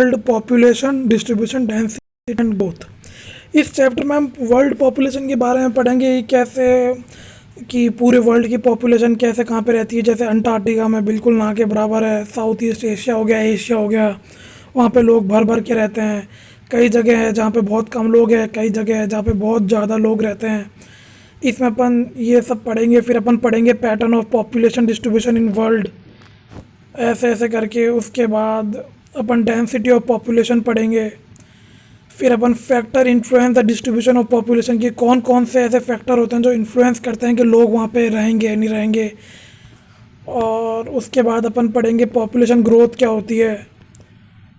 World population distribution density and growth. इस chapter में हम वर्ल्ड पॉपुलेशन के बारे में पढ़ेंगे कि कैसे कि पूरे वर्ल्ड की पॉपुलेशन कैसे कहाँ पे रहती है। जैसे अंटार्कटिका में बिल्कुल ना के बराबर है, साउथ ईस्ट एशिया हो गया, एशिया हो गया, वहाँ पे लोग भर भर के रहते हैं। कई जगह है जहाँ पे बहुत कम लोग हैं, कई जगह है जहाँ पे बहुत ज़्यादा लोग रहते हैं। इसमें अपन ये सब पढ़ेंगे। फिर अपन पढ़ेंगे pattern of population distribution in world, ऐसे ऐसे करके। उसके बाद अपन डेंसिटी ऑफ पॉपुलेशन पढ़ेंगे। फिर अपन factor influence the distribution of population की कौन कौन से ऐसे फैक्टर होते हैं जो इन्फ्लुएंस करते हैं कि लोग वहाँ पे रहेंगे नहीं रहेंगे। और उसके बाद अपन पढ़ेंगे पॉपुलेशन ग्रोथ क्या होती है।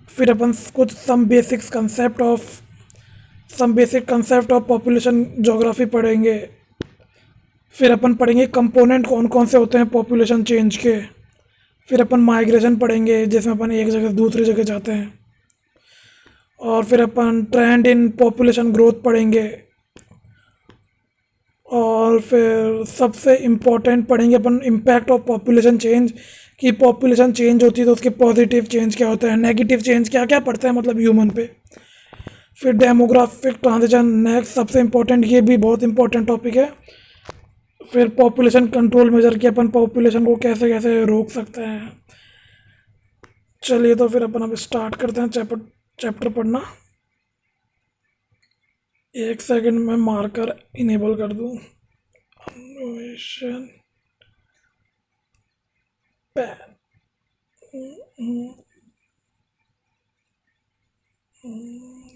फिर अपन कुछ some basic concept of population geography पढ़ेंगे। फिर अपन पढ़ेंगे कंपोनेंट कौन कौन से होते हैं पॉपुलेशन चेंज के। फिर अपन माइग्रेशन पढ़ेंगे जिसमें अपन एक जगह से दूसरी जगह जाते हैं। और फिर अपन ट्रेंड इन पॉपुलेशन ग्रोथ पढ़ेंगे। और फिर सबसे इम्पोर्टेंट पढ़ेंगे अपन इम्पैक्ट ऑफ पॉपुलेशन चेंज, कि पॉपुलेशन चेंज होती है तो उसके पॉजिटिव चेंज क्या होता है, नेगेटिव चेंज क्या क्या पड़ता है मतलब ह्यूमन पे। फिर डेमोग्राफिक ट्रांजिशन नेक्स्ट सबसे इम्पोर्टेंट, ये भी बहुत इंपॉर्टेंट टॉपिक है। फिर पॉपुलेशन कंट्रोल मेजर, कि अपन पॉपुलेशन को कैसे कैसे रोक सकते हैं। चलिए तो फिर अपन अब स्टार्ट करते हैं चैप्टर पढ़ना। एक सेकंड में मार्कर इनेबल कर दूं। Animation pen,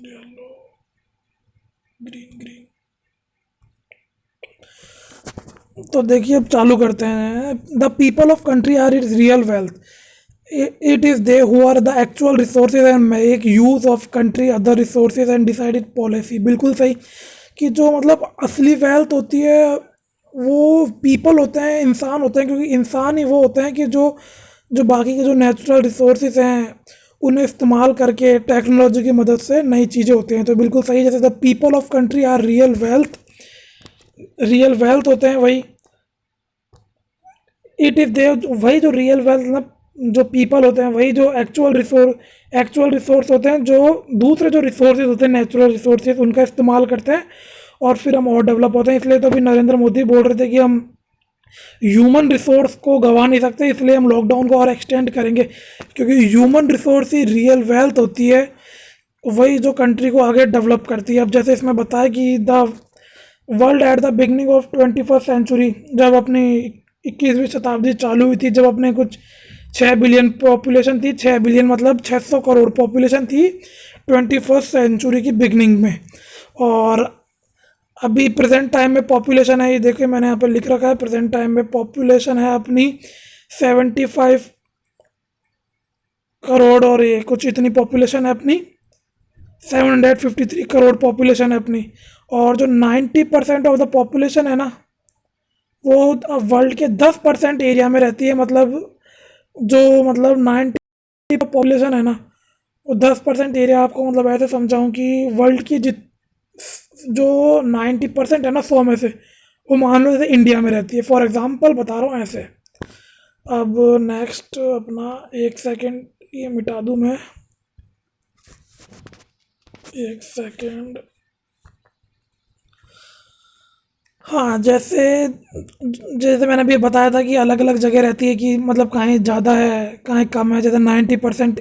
yellow, green green. तो देखिए अब चालू करते हैं। The people of country are its real wealth. It is they who are the actual resources and make use of country other resources and decide it policy. बिल्कुल सही, कि जो मतलब असली वेल्थ होती है वो पीपल होते हैं, इंसान होते हैं। क्योंकि इंसान ही वो होते हैं कि जो जो बाकी के जो नेचुरल रिसोर्सेज हैं उन्हें इस्तेमाल करके टेक्नोलॉजी की मदद से नई चीज़ें होती हैं। तो बिल्कुल सही, जैसे the people of country are real wealth होते हैं वही। इट इज़ दे, वही जो रियल वेल्थ मतलब जो पीपल होते हैं वही जो एक्चुअल रिसोर्स होते हैं, जो दूसरे जो रिसोर्सेज होते हैं नेचुरल रिसोर्सेज उनका इस्तेमाल करते हैं और फिर हम और डेवलप होते हैं। इसलिए तो अभी नरेंद्र मोदी बोल रहे थे कि हम ह्यूमन रिसोर्स को गंवा नहीं सकते, इसलिए हम लॉकडाउन को और एक्सटेंड करेंगे। क्योंकि ह्यूमन रिसोर्स ही रियल वेल्थ होती है, वही जो कंट्री को आगे डेवलप करती है। अब जैसे इसमें बताया कि the world at the beginning of 21st century, जब अपनी 21वीं शताब्दी चालू हुई थी, जब अपने कुछ 6 बिलियन पॉपुलेशन थी। 6 बिलियन मतलब 600 करोड़ पॉपुलेशन थी 21st सेंचुरी की बिगनिंग में। और अभी प्रेजेंट टाइम में पॉपुलेशन है, ये देखिए मैंने यहाँ पर लिख रखा है, प्रेजेंट टाइम में पॉपुलेशन है अपनी 75 करोड़। और ये कुछ इतनी पॉपुलेशन है अपनी 753 करोड़ पॉपुलेशन है अपनी। और जो 90% ऑफ द पॉपुलेशन है ना, वो वर्ल्ड के 10% एरिया में रहती है। मतलब जो मतलब 90 पॉपुलेशन है ना, वो 10% एरिया, आपको मतलब ऐसे समझाऊँ कि वर्ल्ड की जो 90% है ना 100 में से, वो मान लो जैसे इंडिया में रहती है। फॉर एग्जांपल बता रहा हूँ ऐसे। अब नेक्स्ट अपना, एक सेकंड ये मिटा दूँ मैं, एक सेकंड। हाँ, जैसे जैसे मैंने अभी बताया था कि अलग अलग जगह रहती है, कि मतलब कहीं ज़्यादा है कहीं कम है। जैसे 90%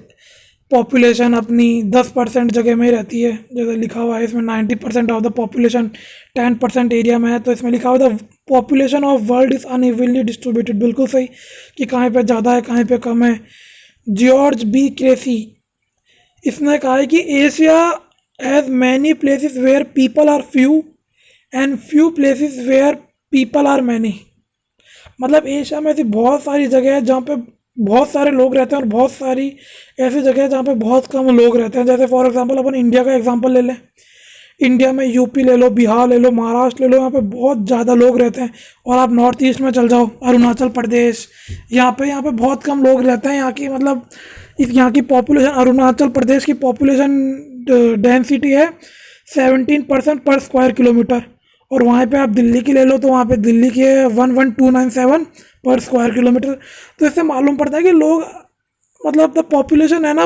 पॉपुलेशन अपनी 10% जगह में ही रहती है। जैसे लिखा हुआ है इसमें 90% ऑफ द पॉपुलेशन 10% एरिया में है। तो इसमें लिखा हुआ the population of world is unevenly distributed. बिल्कुल सही, कि कहीं पे ज़्यादा है कहीं पे कम है। जॉर्ज बी क्रेसी, इसने कहा है कि Asia has many places where people are few and few places where people are many. मतलब एशिया में ऐसी बहुत सारी जगह है जहाँ पे बहुत सारे लोग रहते हैं और बहुत सारी ऐसी जगह है जहाँ पे बहुत कम लोग रहते हैं। जैसे फॉर एग्जांपल अपन इंडिया का एग्जांपल ले लें। इंडिया में यूपी ले लो, बिहार ले लो, महाराष्ट्र ले लो, यहाँ पे बहुत ज़्यादा लोग रहते हैं। और आप नॉर्थ ईस्ट में चल जाओ, अरुणाचल प्रदेश, यहाँ पे बहुत कम लोग रहते हैं। यहाँ की मतलब यहाँ की पॉपुलेशन, अरुणाचल प्रदेश की पॉपुलेशन डेंसिटी है 17% पर स्क्वायर किलोमीटर। और वहाँ पे आप दिल्ली की ले लो तो वहाँ पे दिल्ली की है 11297 पर स्क्वायर किलोमीटर। तो इससे मालूम पड़ता है कि लोग मतलब द पॉपुलेशन है ना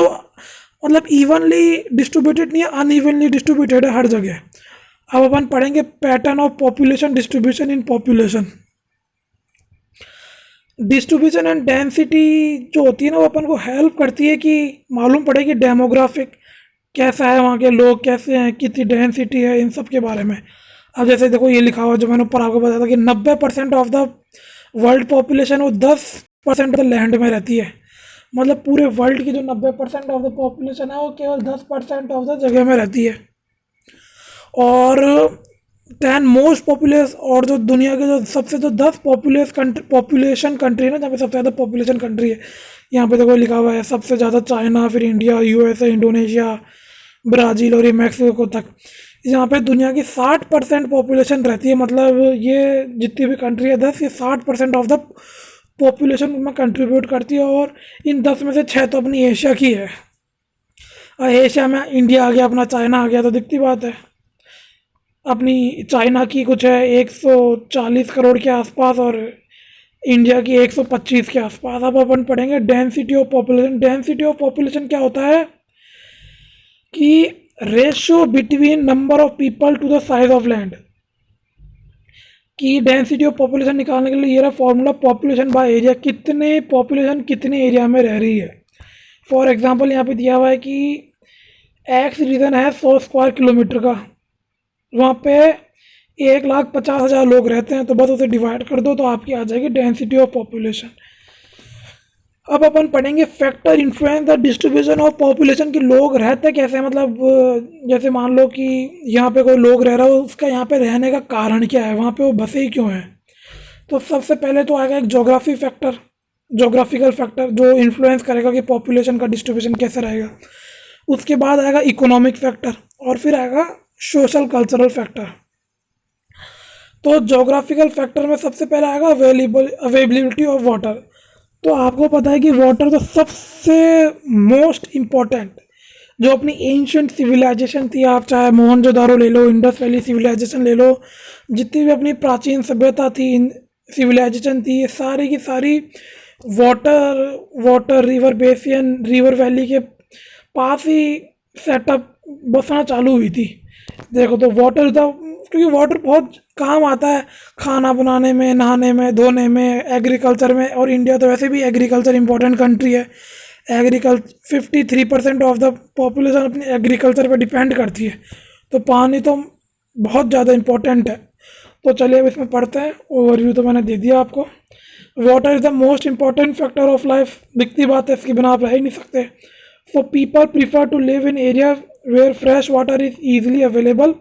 मतलब इवनली डिस्ट्रीब्यूटेड नहीं है, अनइवनली डिस्ट्रीब्यूटेड है हर जगह। अब अपन पढ़ेंगे pattern of population distribution in population. Distribution and density जो होती है ना, वो अपन को हेल्प करती है कि मालूम पड़े कि डेमोग्राफिक कैसा है, वहाँ के लोग कैसे हैं, कितनी डेंसिटी है, इन सब के बारे में। अब जैसे देखो ये लिखा हुआ जो मैंने ऊपर आपको बताया था कि 90% ऑफ द वर्ल्ड पॉपुलेशन वो 10% ऑफ द लैंड में रहती है। मतलब पूरे वर्ल्ड की जो 90% ऑफ द पॉपुलेशन है वो केवल 10% ऑफ द जगह में रहती है। और 10 मोस्ट पॉपुलस, और जो दुनिया के जो सबसे जो 10 पॉपुलेशन कंट्री है ना, जहाँ पे सबसे ज़्यादा पॉपुलेशन कंट्री है, यहाँ पे देखो लिखा हुआ है सबसे ज़्यादा चाइना, फिर इंडिया, यूएसए, इंडोनेशिया, ब्राज़ील और ये मैक्सिको तक। यहाँ पे दुनिया की 60% पॉपुलेशन रहती है। मतलब ये जितनी भी कंट्री है 10, ये 60% ऑफ द पॉपुलेशन में कंट्रीब्यूट करती है। और इन 10 में से 6 तो अपनी एशिया की है। और एशिया में इंडिया आ गया, अपना चाइना आ गया, तो दिखती बात है। अपनी चाइना की कुछ है 140 करोड़ के आसपास, और इंडिया की 125 के आसपास। अब अपन पढ़ेंगे density of population. Density of population क्या होता है कि ratio between number of people to the size of land. कि डेंसिटी ऑफ पॉपुलेशन निकालने के लिए ये रहा फॉर्मूला, पॉपुलेशन बाय एरिया, कितने पॉपुलेशन कितने एरिया में रह रही है। फॉर एग्जांपल यहाँ पे दिया हुआ है कि एक्स रीजन है 100 स्क्वायर किलोमीटर का, वहाँ पे 1,50,000 लोग रहते हैं, तो बस उसे डिवाइड कर दो तो आपकी आ जाएगी डेंसिटी ऑफ पॉपुलेशन। अब अपन पढ़ेंगे factor influence the distribution of population, की लोग रहते कैसे। मतलब जैसे मान लो कि यहाँ पे कोई लोग रह रहा हो, उसका यहाँ पे रहने का कारण क्या है, वहाँ पे वो बसे ही क्यों हैं। तो सबसे पहले तो आएगा एक जोग्राफी फैक्टर, जोग्राफिकल फैक्टर, जो इन्फ्लुएंस करेगा कि पॉपुलेशन का डिस्ट्रीब्यूशन कैसे रहेगा। उसके बाद आएगा इकोनॉमिक फैक्टर, और फिर आएगा सोशल कल्चरल फैक्टर। तो जोग्राफिकल फैक्टर में सबसे पहले आएगा अवेलेबिलिटी ऑफ वाटर। तो आपको पता है कि वाटर तो सबसे मोस्ट इम्पोर्टेंट, जो अपनी एंशियंट सिविलाइजेशन थी, आप चाहे मोहनजोदारो ले लो, इंडस वैली सिविलाइजेशन ले लो, जितनी भी अपनी प्राचीन सभ्यता थी, सिविलाइजेशन थी, ये सारी की सारी water river basin, river valley के पास ही सेटअप बसना चालू हुई थी। देखो तो वाटर था, क्योंकि वाटर बहुत काम आता है खाना बनाने में, नहाने में, धोने में, एग्रीकल्चर में। और इंडिया तो वैसे भी एग्रीकल्चर इंपॉर्टेंट कंट्री है। 53% ऑफ द पॉपुलेशन अपनी एग्रीकल्चर पे डिपेंड करती है। तो पानी तो बहुत ज़्यादा इम्पोर्टेंट है। तो चलिए अब इसमें पढ़ते हैं। ओवरव्यू तो मैंने दे दिया आपको। Water is the most important factor of life, दिखती बात है, इसके बिना आप रह ही नहीं सकते। So people prefer to live in area where fresh water is easily available.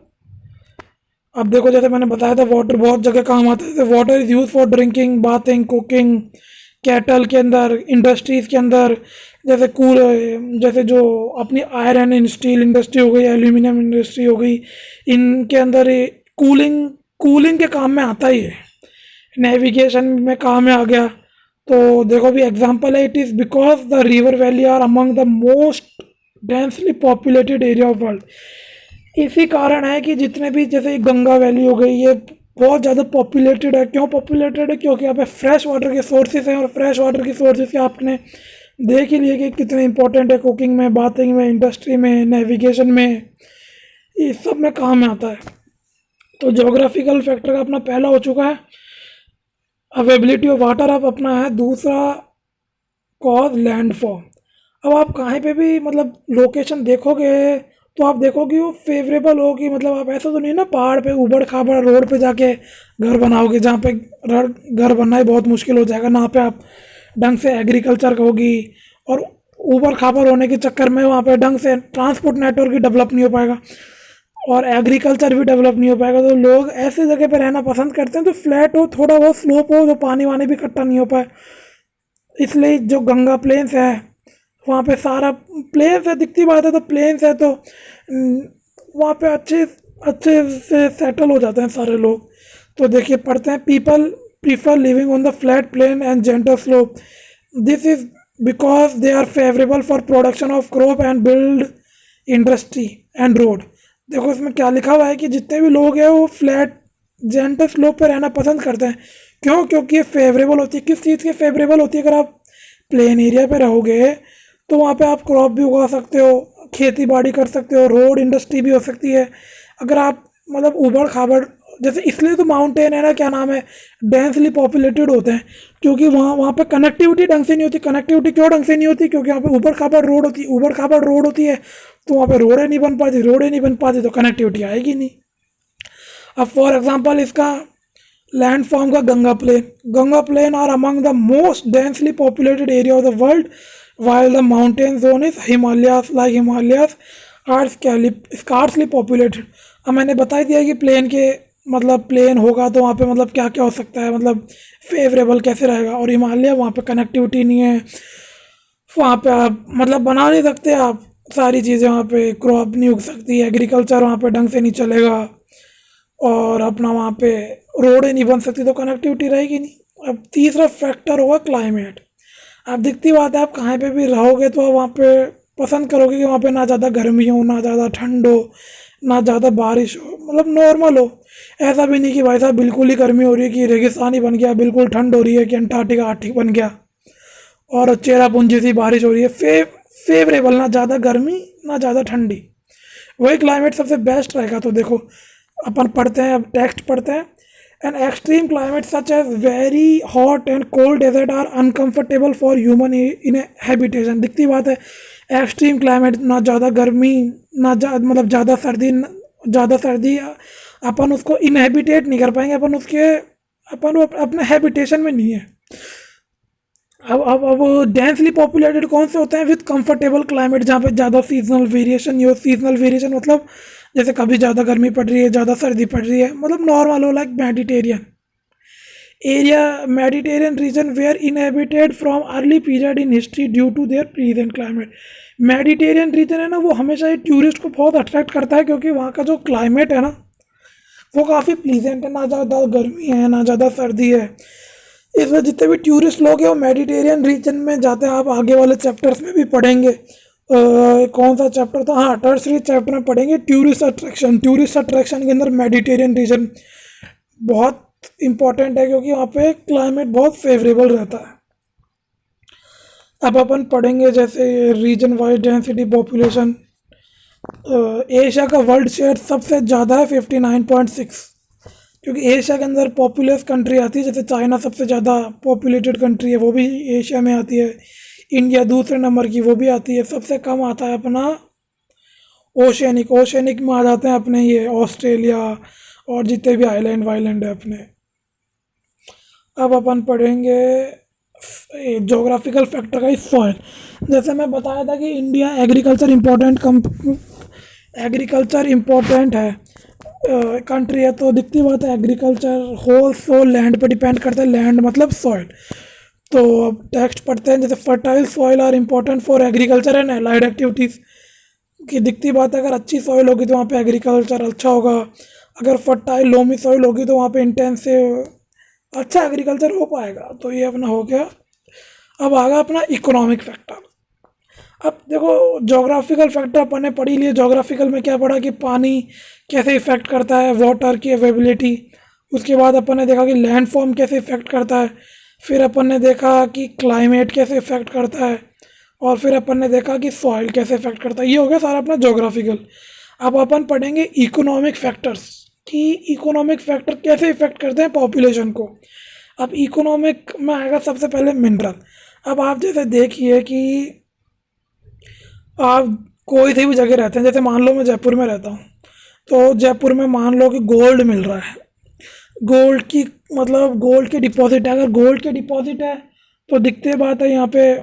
अब देखो जैसे मैंने बताया था वाटर बहुत जगह काम आता है। Water is use for drinking, bathing, cooking, cattle के अंदर, इंडस्ट्रीज़ के अंदर, जैसे जैसे जो अपनी आयरन एंड स्टील इंडस्ट्री हो गई, एल्यूमिनियम इंडस्ट्री हो गई, इनके अंदर कूलिंग कूलिंग के काम में आता ही है। नेविगेशन में काम में आ गया। तो देखो भी एग्जांपल है, it is because the river valley are among the most densely populated area of world. इसी कारण है कि जितने भी, जैसे गंगा वैली हो गई, ये बहुत ज़्यादा पॉपुलेटेड है। क्यों पॉपुलेटेड है? क्योंकि यहाँ पे फ्रेश वाटर के सोर्सेज हैं, और फ्रेश वाटर के सोर्सेज के आपने देख ही लिए कि कितने इंपॉर्टेंट है कुकिंग में, बाथिंग में, इंडस्ट्री में, नेविगेशन में, इस सब में काम में आता है। तो जोग्राफिकल फैक्टर का अपना पहला हो चुका है अवेबिलिटी ऑफ वाटर। अब अपना है दूसरा कॉज लैंडफॉल। अब आप कहीं पे भी मतलब लोकेशन देखोगे तो आप देखोगे वो फेवरेबल हो, कि मतलब आप ऐसा तो नहीं ना पहाड़ पे ऊबड़ खाबड़ रोड पे जाके घर बनाओगे, जहाँ पे घर बनना ही बहुत मुश्किल हो जाएगा ना, पे आप ढंग से एग्रीकल्चर होगी, और ऊबड़ खाबड़ होने के चक्कर में वहाँ पे ढंग से ट्रांसपोर्ट नेटवर्क भी डेवलप नहीं हो पाएगा, और एग्रीकल्चर भी डेवलप नहीं हो पाएगा। तो लोग ऐसे जगह पे रहना पसंद करते हैं, तो फ्लैट हो, थोड़ा बहुत स्लोप हो, जो पानी वानी भी इकट्ठा नहीं हो पाए। इसलिए जो गंगा प्लेन्स है, वहाँ पे सारा प्लेन्स है, दिखती बात है, तो प्लेन्स है तो वहाँ पे अच्छे अच्छे से सेटल हो जाते हैं सारे लोग। तो देखिए पढ़ते हैं, people prefer living on the flat plain and gentle slope. This is because they are favourable for production of crop and build industry and road. देखो इसमें क्या लिखा हुआ है कि जितने भी लोग हैं वो फ्लैट जेंटल स्लोप पे रहना पसंद करते हैं। क्यों? क्योंकि ये फेवरेबल होती है। किस चीज़ की फेवरेबल होती है? अगर आप प्लेन एरिया पे रहोगे तो वहाँ पे आप क्रॉप भी उगा सकते हो, खेती बाड़ी कर सकते हो, रोड इंडस्ट्री भी हो सकती है। अगर आप मतलब ऊबड़ खाबड़, जैसे इसलिए तो माउंटेन है ना, क्या नाम है, डेंसली पॉपुलेटेड होते हैं, क्योंकि वहाँ वहाँ पे कनेक्टिविटी ढंग से नहीं होती। कनेक्टिविटी क्यों ढंग से नहीं होती? क्योंकि वहाँ पे ऊबड़ खाबड़ रोड होती है, ऊबड़ खाबड़ रोड होती है, तो वहाँ पे रोडें नहीं बन पाती, रोडें नहीं बन पाती तो कनेक्टिविटी आएगी नहीं। अब फॉर एग्जांपल इसका लैंड फॉर्म का Ganga plain are among the most densely populated area of the world, while the mountain zone is Himalayas, like Himalayas are scarcely populated। अब मैंने बता ही दिया कि प्लेन के मतलब प्लेन होगा तो वहाँ पे मतलब क्या क्या हो सकता है, मतलब फेवरेबल कैसे रहेगा। और हिमालय, वहाँ पे कनेक्टिविटी नहीं है, वहाँ पे आप मतलब बना नहीं सकते आप सारी चीज़ें, वहाँ पे क्रॉप नहीं उग सकती, एग्रीकल्चर वहाँ पे ढंग से नहीं चलेगा, और अपना वहाँ पे रोडें नहीं बन सकती तो कनेक्टिविटी रहेगी नहीं। अब तीसरा फैक्टर होगा क्लाइमेट। अब दिखती बात है, आप कहीं पे भी रहोगे तो वहाँ पे पसंद करोगे कि वहाँ पे ना ज़्यादा गर्मी हो, ना ज़्यादा ठंड हो, ना ज़्यादा बारिश हो, मतलब नॉर्मल हो। ऐसा भी नहीं कि भाई साहब बिल्कुल ही गर्मी हो रही है कि रेगिस्तान ही बन गया, बिल्कुल ठंड हो रही है कि अंटार्कटिका आर्टिक बन गया, और चेरापूंजी सी बारिश हो रही है। फेवरेबल, ना ज़्यादा गर्मी ना ज़्यादा ठंडी, वही क्लाइमेट सबसे बेस्ट रहेगा। तो देखो अपन पढ़ते हैं, अब टेक्स्ट पढ़ते हैं। An extreme climate such as very hot and cold desert are uncomfortable for human in habitation. दिखती बात है, एक्सट्रीम क्लाइमेट, ना ज़्यादा गर्मी ना मतलब ज़्यादा सर्दी, अपन उसको इनहेबिटेट नहीं कर पाएंगे, अपन उसके अपन वो अपने हैबिटेशन में नहीं है। अब डेंसली पॉपुलेटेड कौन से होते हैं? विद कंफर्टेबल क्लाइमेट, जहाँ पे ज़्यादा सीजनल वेरिएशन हो। सीजनल वेरिएशन मतलब जैसे कभी ज़्यादा गर्मी पड़ रही है, ज़्यादा सर्दी पड़ रही है, मतलब नॉर्मल हो, like Mediterranean area, Mediterranean region where inhabited from early period in history due to their present climate. Mediterranean region है ना, वो हमेशा ही टूरिस्ट को बहुत अट्रैक्ट करता है, क्योंकि वहाँ का जो क्लाइमेट है ना वो काफ़ी प्लीजेंट है, ना ज़्यादा गर्मी है ना ज़्यादा सर्दी है। इस वजह जितने भी टूरिस्ट लोग हैं वो मेडिटेरियन रीजन में जाते हैं। आप आगे वाले चैप्टर्स में भी पढ़ेंगे, कौन सा चैप्टर था, हाँ टर्सरी चैप्टर में पढ़ेंगे टूरिस्ट अट्रैक्शन। टूरिस्ट अट्रैक्शन के अंदर मेडिटेरियन रीजन बहुत इंपॉर्टेंट है, क्योंकि वहाँ पे क्लाइमेट बहुत फेवरेबल रहता है। अब अपन पढ़ेंगे जैसे region wise density population. Asia का वर्ल्ड शेयर सबसे ज़्यादा है 59.6, क्योंकि एशिया के अंदर पॉपुलस कंट्री आती है। जैसे चाइना सबसे ज़्यादा पॉपुलेटेड कंट्री है, वो भी एशिया में आती है। इंडिया दूसरे नंबर की, वो भी आती है। सबसे कम आता है अपना ओशनिक में आ जाते हैं अपने ये ऑस्ट्रेलिया और जितने भी आइलैंड वाइलैंड है अपने। अब अपन पढ़ेंगे जोग्राफिकल फैक्टर का सॉइल। जैसे मैं बताया था कि इंडिया एग्रीकल्चर इम्पोर्टेंट है कंट्री है, तो दिखती बात है एग्रीकल्चर होल सोल लैंड पे डिपेंड करता है। लैंड मतलब सॉइल। तो अब टेक्स्ट पढ़ते हैं, जैसे fertile soil are important for agriculture and allied activities. की दिखती बात है, अगर अच्छी सॉइल होगी तो वहाँ पे एग्रीकल्चर अच्छा होगा। अगर फर्टाइल लोमी सॉइल होगी तो वहाँ पे इंटेंसिव अच्छा एग्रीकल्चर हो पाएगा। तो ये अपना हो गया। अब आगा अपना इकोनॉमिक फैक्टर। अब देखो जोग्राफिकल फैक्टर अपन ने पढ़ी लिए। जोग्राफिकल में क्या पढ़ा कि पानी कैसे इफेक्ट करता है, वाटर की अवेबिलिटी। उसके बाद अपन ने देखा कि लैंड फॉर्म कैसे इफेक्ट करता है। फिर अपन ने देखा कि क्लाइमेट कैसे इफेक्ट करता है, और फिर अपन ने देखा कि सॉइल कैसे इफेक्ट करता है। ये हो गया सारा अपना जोग्राफिकल। अब अपन पढ़ेंगे इकोनॉमिक फैक्टर्स, कि इकोनॉमिक फैक्टर कैसे इफेक्ट करते हैं पॉपुलेशन को। अब इकोनॉमिक में आएगा सबसे पहले मिनरल। अब आप जैसे देखिए कि आप कोई सी भी जगह रहते हैं, जैसे मान लो मैं जयपुर में रहता हूँ, तो जयपुर में मान लो कि गोल्ड मिल रहा है। गोल्ड की मतलब गोल्ड के डिपॉजिट है, अगर गोल्ड के डिपॉजिट है तो दिखते बात है यहाँ पे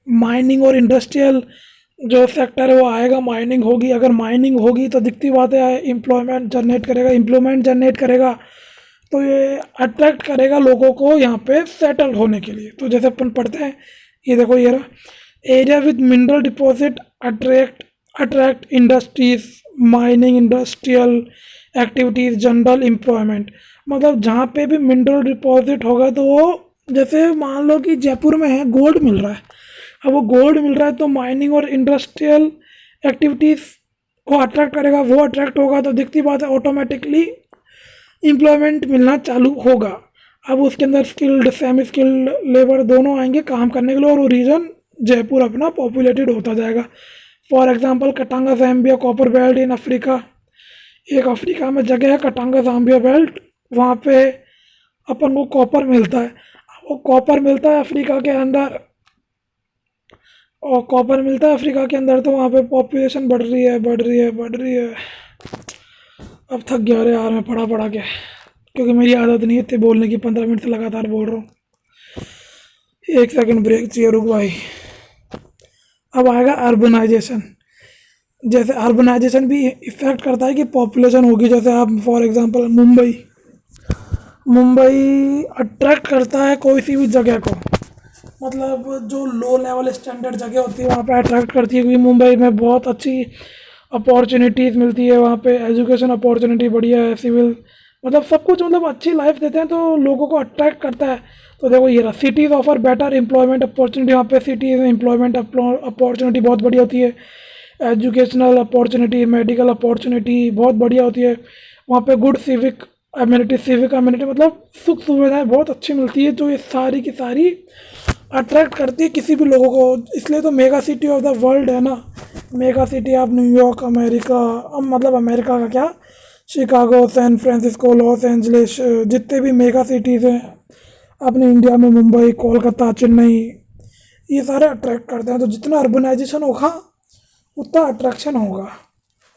माइनिंग और इंडस्ट्रियल जो सेक्टर है वो आएगा। माइनिंग होगी, अगर माइनिंग होगी तो दिखती बात है एम्प्लॉयमेंट जनरेट करेगा, तो ये अट्रैक्ट करेगा लोगों को यहाँ पे सेटल होने के लिए। तो जैसे अपन पढ़ते हैं, ये देखो ये रहा area with mineral deposit attract industries, mining, industrial activities, general employment. मतलब जहाँ पे भी मिनरल डिपॉजिट होगा तो वो, जैसे मान लो कि जयपुर में है गोल्ड मिल रहा है, अब वो गोल्ड मिल रहा है तो माइनिंग और इंडस्ट्रियल एक्टिविटीज़ को अट्रैक्ट करेगा। वो अट्रैक्ट होगा तो दिखती बात है ऑटोमेटिकली एम्प्लॉयमेंट मिलना चालू होगा। अब उसके अंदर स्किल्ड सेमी स्किल्ड लेबर दोनों आएंगे काम करने के लिए, और वो रीजन जयपुर अपना पॉपुलेटेड होता जाएगा। For example कटांगा Zambia copper belt in Africa, एक अफ्रीका में जगह है कटांगा ज़ाम्बिया बेल्ट, वहाँ पे अपन को कॉपर मिलता है। वो कॉपर मिलता है अफ्रीका के अंदर, और कॉपर मिलता है अफ्रीका के अंदर, तो वहाँ पे पॉपुलेशन बढ़ रही है, बढ़ रही है, बढ़ रही है। अब थक गया रे यार मैं पढ़ा पढ़ा के, क्योंकि मेरी आदत नहीं है इतने बोलने की, 15 मिनट से लगातार बोल रहा हूँ। 1 सेकंड ब्रेक चाहिए, रुक भाई। अब आएगा अर्बनाइजेशन। जैसे अर्बनाइजेशन भी इफ़ेक्ट करता है कि पॉपुलेशन होगी। जैसे आप for example Mumbai, Mumbai attract करता है कोई सी भी जगह को, मतलब जो लो लेवल स्टैंडर्ड जगह होती है वहाँ पे अट्रैक्ट करती है, क्योंकि मुंबई में बहुत अच्छी अपॉर्चुनिटीज़ मिलती है, वहाँ पे एजुकेशन अपॉर्चुनिटी बढ़िया है, सिविल मतलब सब कुछ, मतलब अच्छी लाइफ देते हैं, तो लोगों को अट्रैक्ट करता है। तो देखो ये रहा, cities offer better employment opportunity, वहाँ पे सिटीज़ में एम्प्लॉयमेंट अपॉर्चुनिटी बहुत बढ़िया होती है, एजुकेशनल अपॉर्चुनिटी, मेडिकल अपॉर्चुनिटी बहुत बढ़िया होती है। वहाँ पे गुड सिविक अम्यूनिटी मतलब सुख सुविधाएं बहुत अच्छी मिलती है, जो ये सारी की सारी अट्रैक्ट करती है किसी भी लोगों को। इसलिए तो mega city of the world है ना, mega city of New York America, मतलब अमेरिका का क्या, Chicago, San Francisco, Los Angeles, जितने भी मेगा सिटीज़ हैं अपने इंडिया में, मुंबई, कोलकाता, चेन्नई, ये सारे अट्रैक्ट करते हैं। तो जितना अर्बनाइजेशन होगा उतना अट्रैक्शन होगा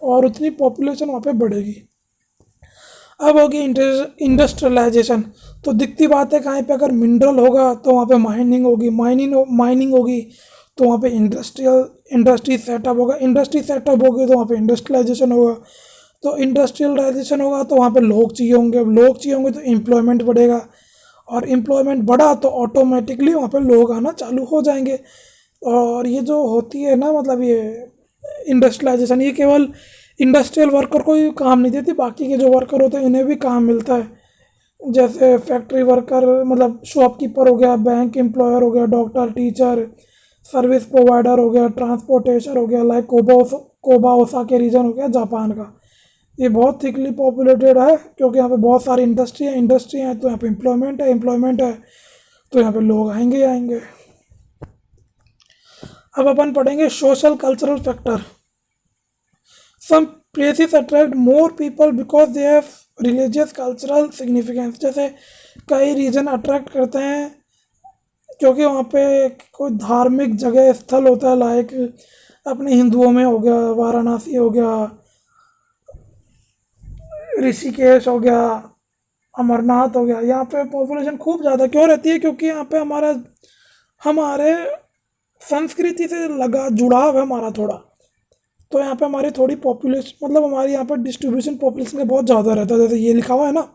और उतनी पॉपुलेशन वहाँ पे बढ़ेगी। अब होगी इंडस्ट्रियलाइजेशन। तो दिखती बात है, कहीं पे अगर मिनरल होगा तो वहाँ पे माइनिंग होगी, माइनिंग होगी तो वहाँ पे इंडस्ट्री सेटअप होगा, इंडस्ट्री सेटअप होगी तो वहाँ पे इंडस्ट्रियलाइजेशन होगा, तो इंडस्ट्रियलाइजेशन होगा तो वहाँ पे लोग चाहिए होंगे, अब लोग चाहिए होंगे तो एम्प्लॉयमेंट बढ़ेगा, और एम्प्लॉयमेंट बढ़ा तो ऑटोमेटिकली वहाँ पे लोग आना चालू हो जाएंगे। और ये जो होती है ना, मतलब ये इंडस्ट्रियलाइजेशन, ये केवल इंडस्ट्रियल वर्कर को ही काम नहीं देती, बाकी के जो वर्कर होते हैं इन्हें भी काम मिलता है। जैसे फैक्ट्री वर्कर, मतलब शॉपकीपर हो गया, बैंक एम्प्लॉयर हो गया, डॉक्टर, टीचर, सर्विस प्रोवाइडर हो गया, ट्रांसपोर्टेशन हो गया, लाइक कोबा ओसा के रीजन हो गया जापान का, ये बहुत थिकली पॉपुलेटेड है, क्योंकि यहाँ पे बहुत सारी इंडस्ट्री हैं, तो यहाँ पे एम्प्लॉयमेंट है, तो यहाँ पे लोग आएंगे ही आएंगे। अब अपन पढ़ेंगे social cultural factor. Some places attract more people because they have religious cultural significance. जैसे कई रीजन अट्रैक्ट करते हैं क्योंकि वहाँ पे कोई धार्मिक जगह स्थल होता है, लाइक अपने हिंदुओं में हो गया वाराणसी हो गया, ऋषिकेश हो गया, अमरनाथ हो गया। यहाँ पे पॉपुलेशन खूब ज़्यादा क्यों रहती है? क्योंकि यहाँ पे हमारे संस्कृति से लगा जुड़ाव है हमारा थोड़ा, तो यहाँ पे हमारी थोड़ी पॉपुलेशन, मतलब हमारे यहाँ पर डिस्ट्रीब्यूशन पॉपुलेशन का बहुत ज़्यादा रहता है। जैसे ये लिखा हुआ है ना,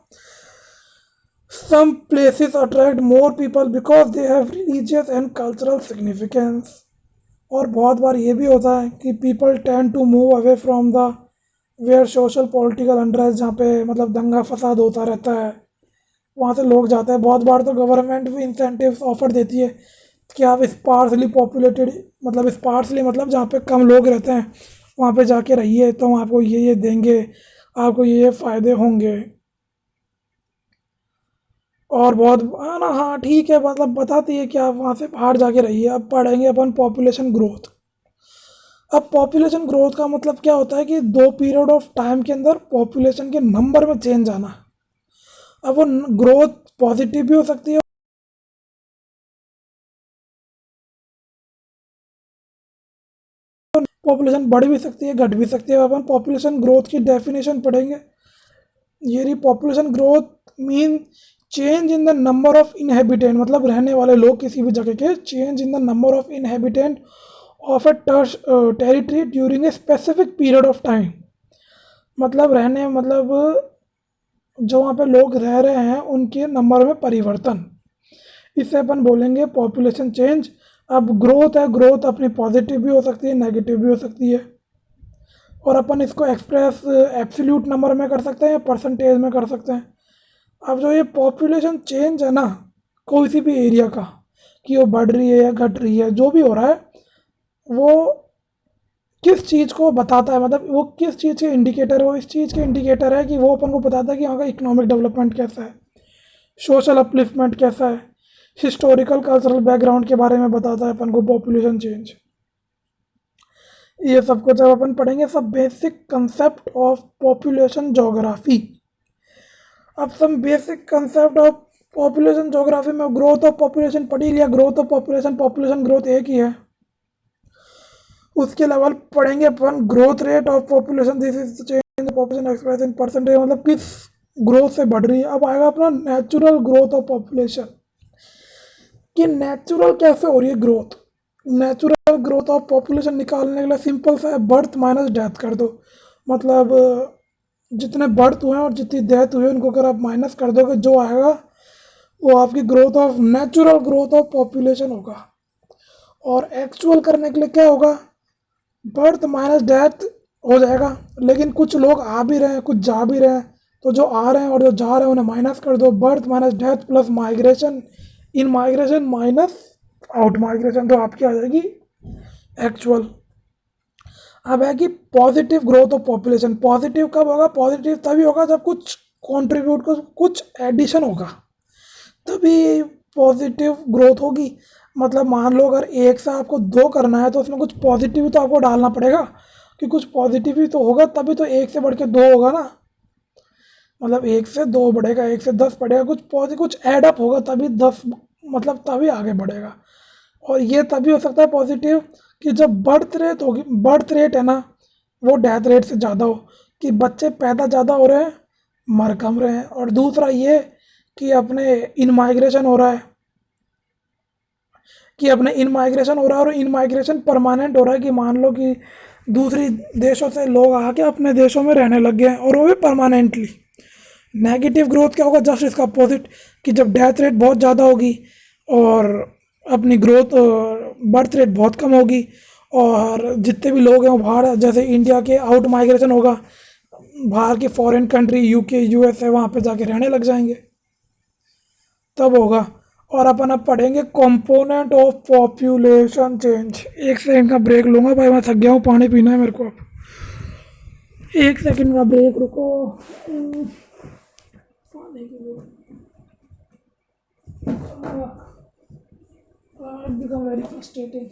some places attract more people because they have religious and cultural significance. और बहुत बार ये भी होता है कि people tend to move away from the where social political unrest, जहाँ पे मतलब दंगा फसाद होता रहता है, वहाँ से लोग जाते हैं। बहुत बार तो गवर्नमेंट भी इंसेंटिव्स ऑफर देती है कि आप स्पार्सली पॉपुलेटेड, मतलब स्पार्सली मतलब जहाँ पे कम लोग रहते हैं वहाँ पे जाके रहिए, तो हम आपको ये देंगे, आपको ये फ़ायदे होंगे। और बहुत हाँ ना, हाँ ठीक है, मतलब बताती है कि आप वहाँ से बाहर जाके रहिए। अब पढ़ेंगे अपन पॉपुलेशन ग्रोथ। अब पॉपुलेशन ग्रोथ का मतलब क्या होता है कि दो पीरियड ऑफ टाइम के अंदर पॉपुलेशन के नंबर में चेंज आना। अब वो ग्रोथ पॉजिटिव भी हो सकती है, पॉपुलेशन बढ़ भी सकती है, घट भी सकती है। अपन पॉपुलेशन ग्रोथ की डेफिनेशन पढ़ेंगे। ये रही population growth mean change in the number of inhabitant, मतलब रहने वाले लोग किसी भी जगह के, change in the number of inhabitant of A territory during a specific period of time. मतलब रहने, मतलब जो वहाँ पे लोग रह रहे हैं उनके नंबर में परिवर्तन, इससे अपन बोलेंगे पॉपुलेशन चेंज। अब ग्रोथ है, ग्रोथ अपनी पॉजिटिव भी हो सकती है, नेगेटिव भी हो सकती है, और अपन इसको एक्सप्रेस एब्सोल्यूट नंबर में कर सकते हैं या परसेंटेज में कर सकते हैं। अब जो ये पॉपुलेशन चेंज है ना कोई सी भी एरिया का, कि वो बढ़ रही है या घट रही है, जो भी हो रहा है वो किस चीज़ को बताता है, मतलब वो किस चीज़ के इंडिकेटर है? वो इस चीज़ के इंडिकेटर है कि वो अपन को बताता है कि यहाँ का इकोनॉमिक डेवलपमेंट कैसा है, सोशल अपलिफ्टमेंट कैसा है, हिस्टोरिकल कल्चरल बैकग्राउंड के बारे में बताता है अपन को पॉपुलेशन चेंज। ये सब कुछ जब अपन पढ़ेंगे, सब basic concept of population geography. अब some basic concept of population geography में ग्रोथ ऑफ पॉपुलेशन पढ़ ही लिया। Growth of population, population growth एक ही है। उसके लेवल पढ़ेंगे अपन growth rate of population, this is change population express in percentage, मतलब किस ग्रोथ से बढ़ रही है। अब आएगा अपना नेचुरल ग्रोथ ऑफ पॉपुलेशन, कि नेचुरल कैसे हो रही है growth. Natural growth of population निकालने के लिए सिंपल सा है, बर्थ माइनस डेथ कर दो। मतलब जितने बर्थ हुए हैं और जितनी डेथ हुई है उनको अगर आप माइनस कर दोगे, जो आएगा वो आपकी growth of natural growth of population होगा। और एक्चुअल करने के लिए क्या होगा, बर्थ माइनस डेथ हो जाएगा। लेकिन कुछ लोग आ भी रहे हैं, कुछ जा भी रहे हैं, तो जो आ रहे हैं और जो जा रहे हैं उन्हें माइनस कर दो। Birth minus death plus migration, इन माइग्रेशन माइनस आउट माइग्रेशन, तो आपकी आ जाएगी एक्चुअल। अब है कि positive growth of population. Positive कब होगा, पॉजिटिव तभी होगा जब कुछ कंट्रीब्यूट, कुछ एडिशन होगा, तभी पॉजिटिव ग्रोथ होगी। मतलब मान लो अगर एक से आपको दो करना है तो उसमें कुछ पॉजिटिव तो आपको डालना पड़ेगा, कि कुछ पॉजिटिव ही तो होगा, तभी तो एक से बढ़ के दो होगा ना। मतलब एक से दो बढ़ेगा, एक से 10 बढ़ेगा, कुछ पॉजिटिव कुछ एडअप होगा तभी 10, मतलब तभी आगे बढ़ेगा। और ये तभी हो सकता है पॉजिटिव कि जब बर्थ रेट होगी, बर्थ रेट है ना वो डेथ रेट से ज़्यादा हो, कि बच्चे पैदा ज़्यादा हो रहे हैं मर कम रहे हैं। और दूसरा ये कि अपने इन माइग्रेशन हो रहा है, कि अपने इन माइग्रेशन हो रहा है, और इन माइग्रेशन परमानेंट हो रहा है, कि मान लो कि दूसरी देशों से लोग आके अपने देशों में रहने लग गए हैं, और वो भी परमानेंटली। नेगेटिव ग्रोथ क्या होगा, जस्ट इसका अपोजिट, कि जब डेथ रेट बहुत ज़्यादा होगी और अपनी ग्रोथ बर्थ रेट बहुत कम होगी, और जितने भी लोग हैं वो बाहर, जैसे इंडिया के आउट माइग्रेशन होगा, बाहर की फॉरेन कंट्री यूके यूएसए वहाँ पे जाके रहने लग जाएंगे, तब होगा। और अपन अब पढ़ेंगे कंपोनेंट ऑफ पॉपुलेशन चेंज। एक सेकंड का ब्रेक लूँगा भाई, मैं थक गया हूँ, पानी पीना है मेरे को। अब एक सेकंड का ब्रेक, रुको। पानी के लिए बिकम वेरी फ्रस्ट्रेटिंग।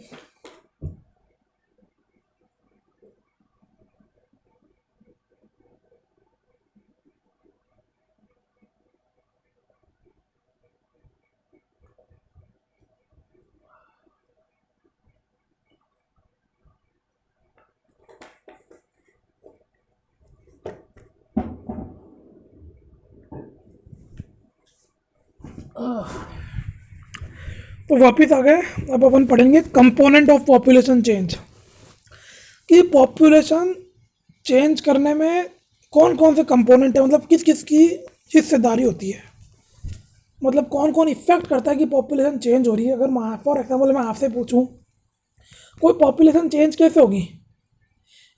तो वापिस आ गए। अब अपन पढ़ेंगे कंपोनेंट ऑफ पॉपुलेशन चेंज, कि पॉपुलेशन चेंज करने में कौन कौन से कंपोनेंट है, मतलब किस किस की हिस्सेदारी होती है, मतलब कौन कौन इफेक्ट करता है कि पॉपुलेशन चेंज हो रही है। अगर फॉर एग्जाम्पल मैं आपसे पूछूं कोई पॉपुलेशन चेंज कैसे होगी,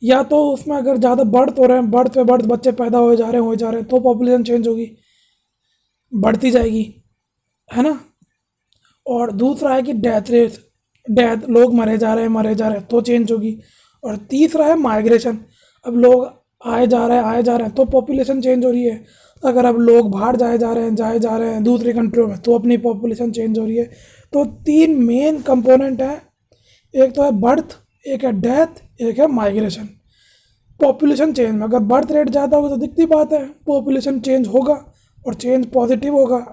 या तो उसमें अगर ज़्यादा बर्थ हो रहे हैं, बर्थ पे बर्थ बच्चे पैदा हो जा रहे हैं तो पॉपुलेशन चेंज होगी, बढ़ती जाएगी, है ना। और दूसरा है कि डेथ रेट, डेथ लोग मरे जा रहे हैं तो चेंज होगी। और तीसरा है माइग्रेशन, अब लोग आए जा रहे हैं तो पॉपुलेशन चेंज हो रही है। अगर अब लोग बाहर जाए जा रहे हैं दूसरी कंट्रियों में तो अपनी पॉपुलेशन चेंज हो रही है। तो तीन मेन कंपोनेंट हैं, एक तो है बर्थ, एक है डेथ, एक है माइग्रेशन। पॉपुलेशन चेंज में अगर बर्थ रेट ज़्यादा होगा तो दिखती बात है पॉपुलेशन चेंज होगा, और चेंज पॉजिटिव होगा।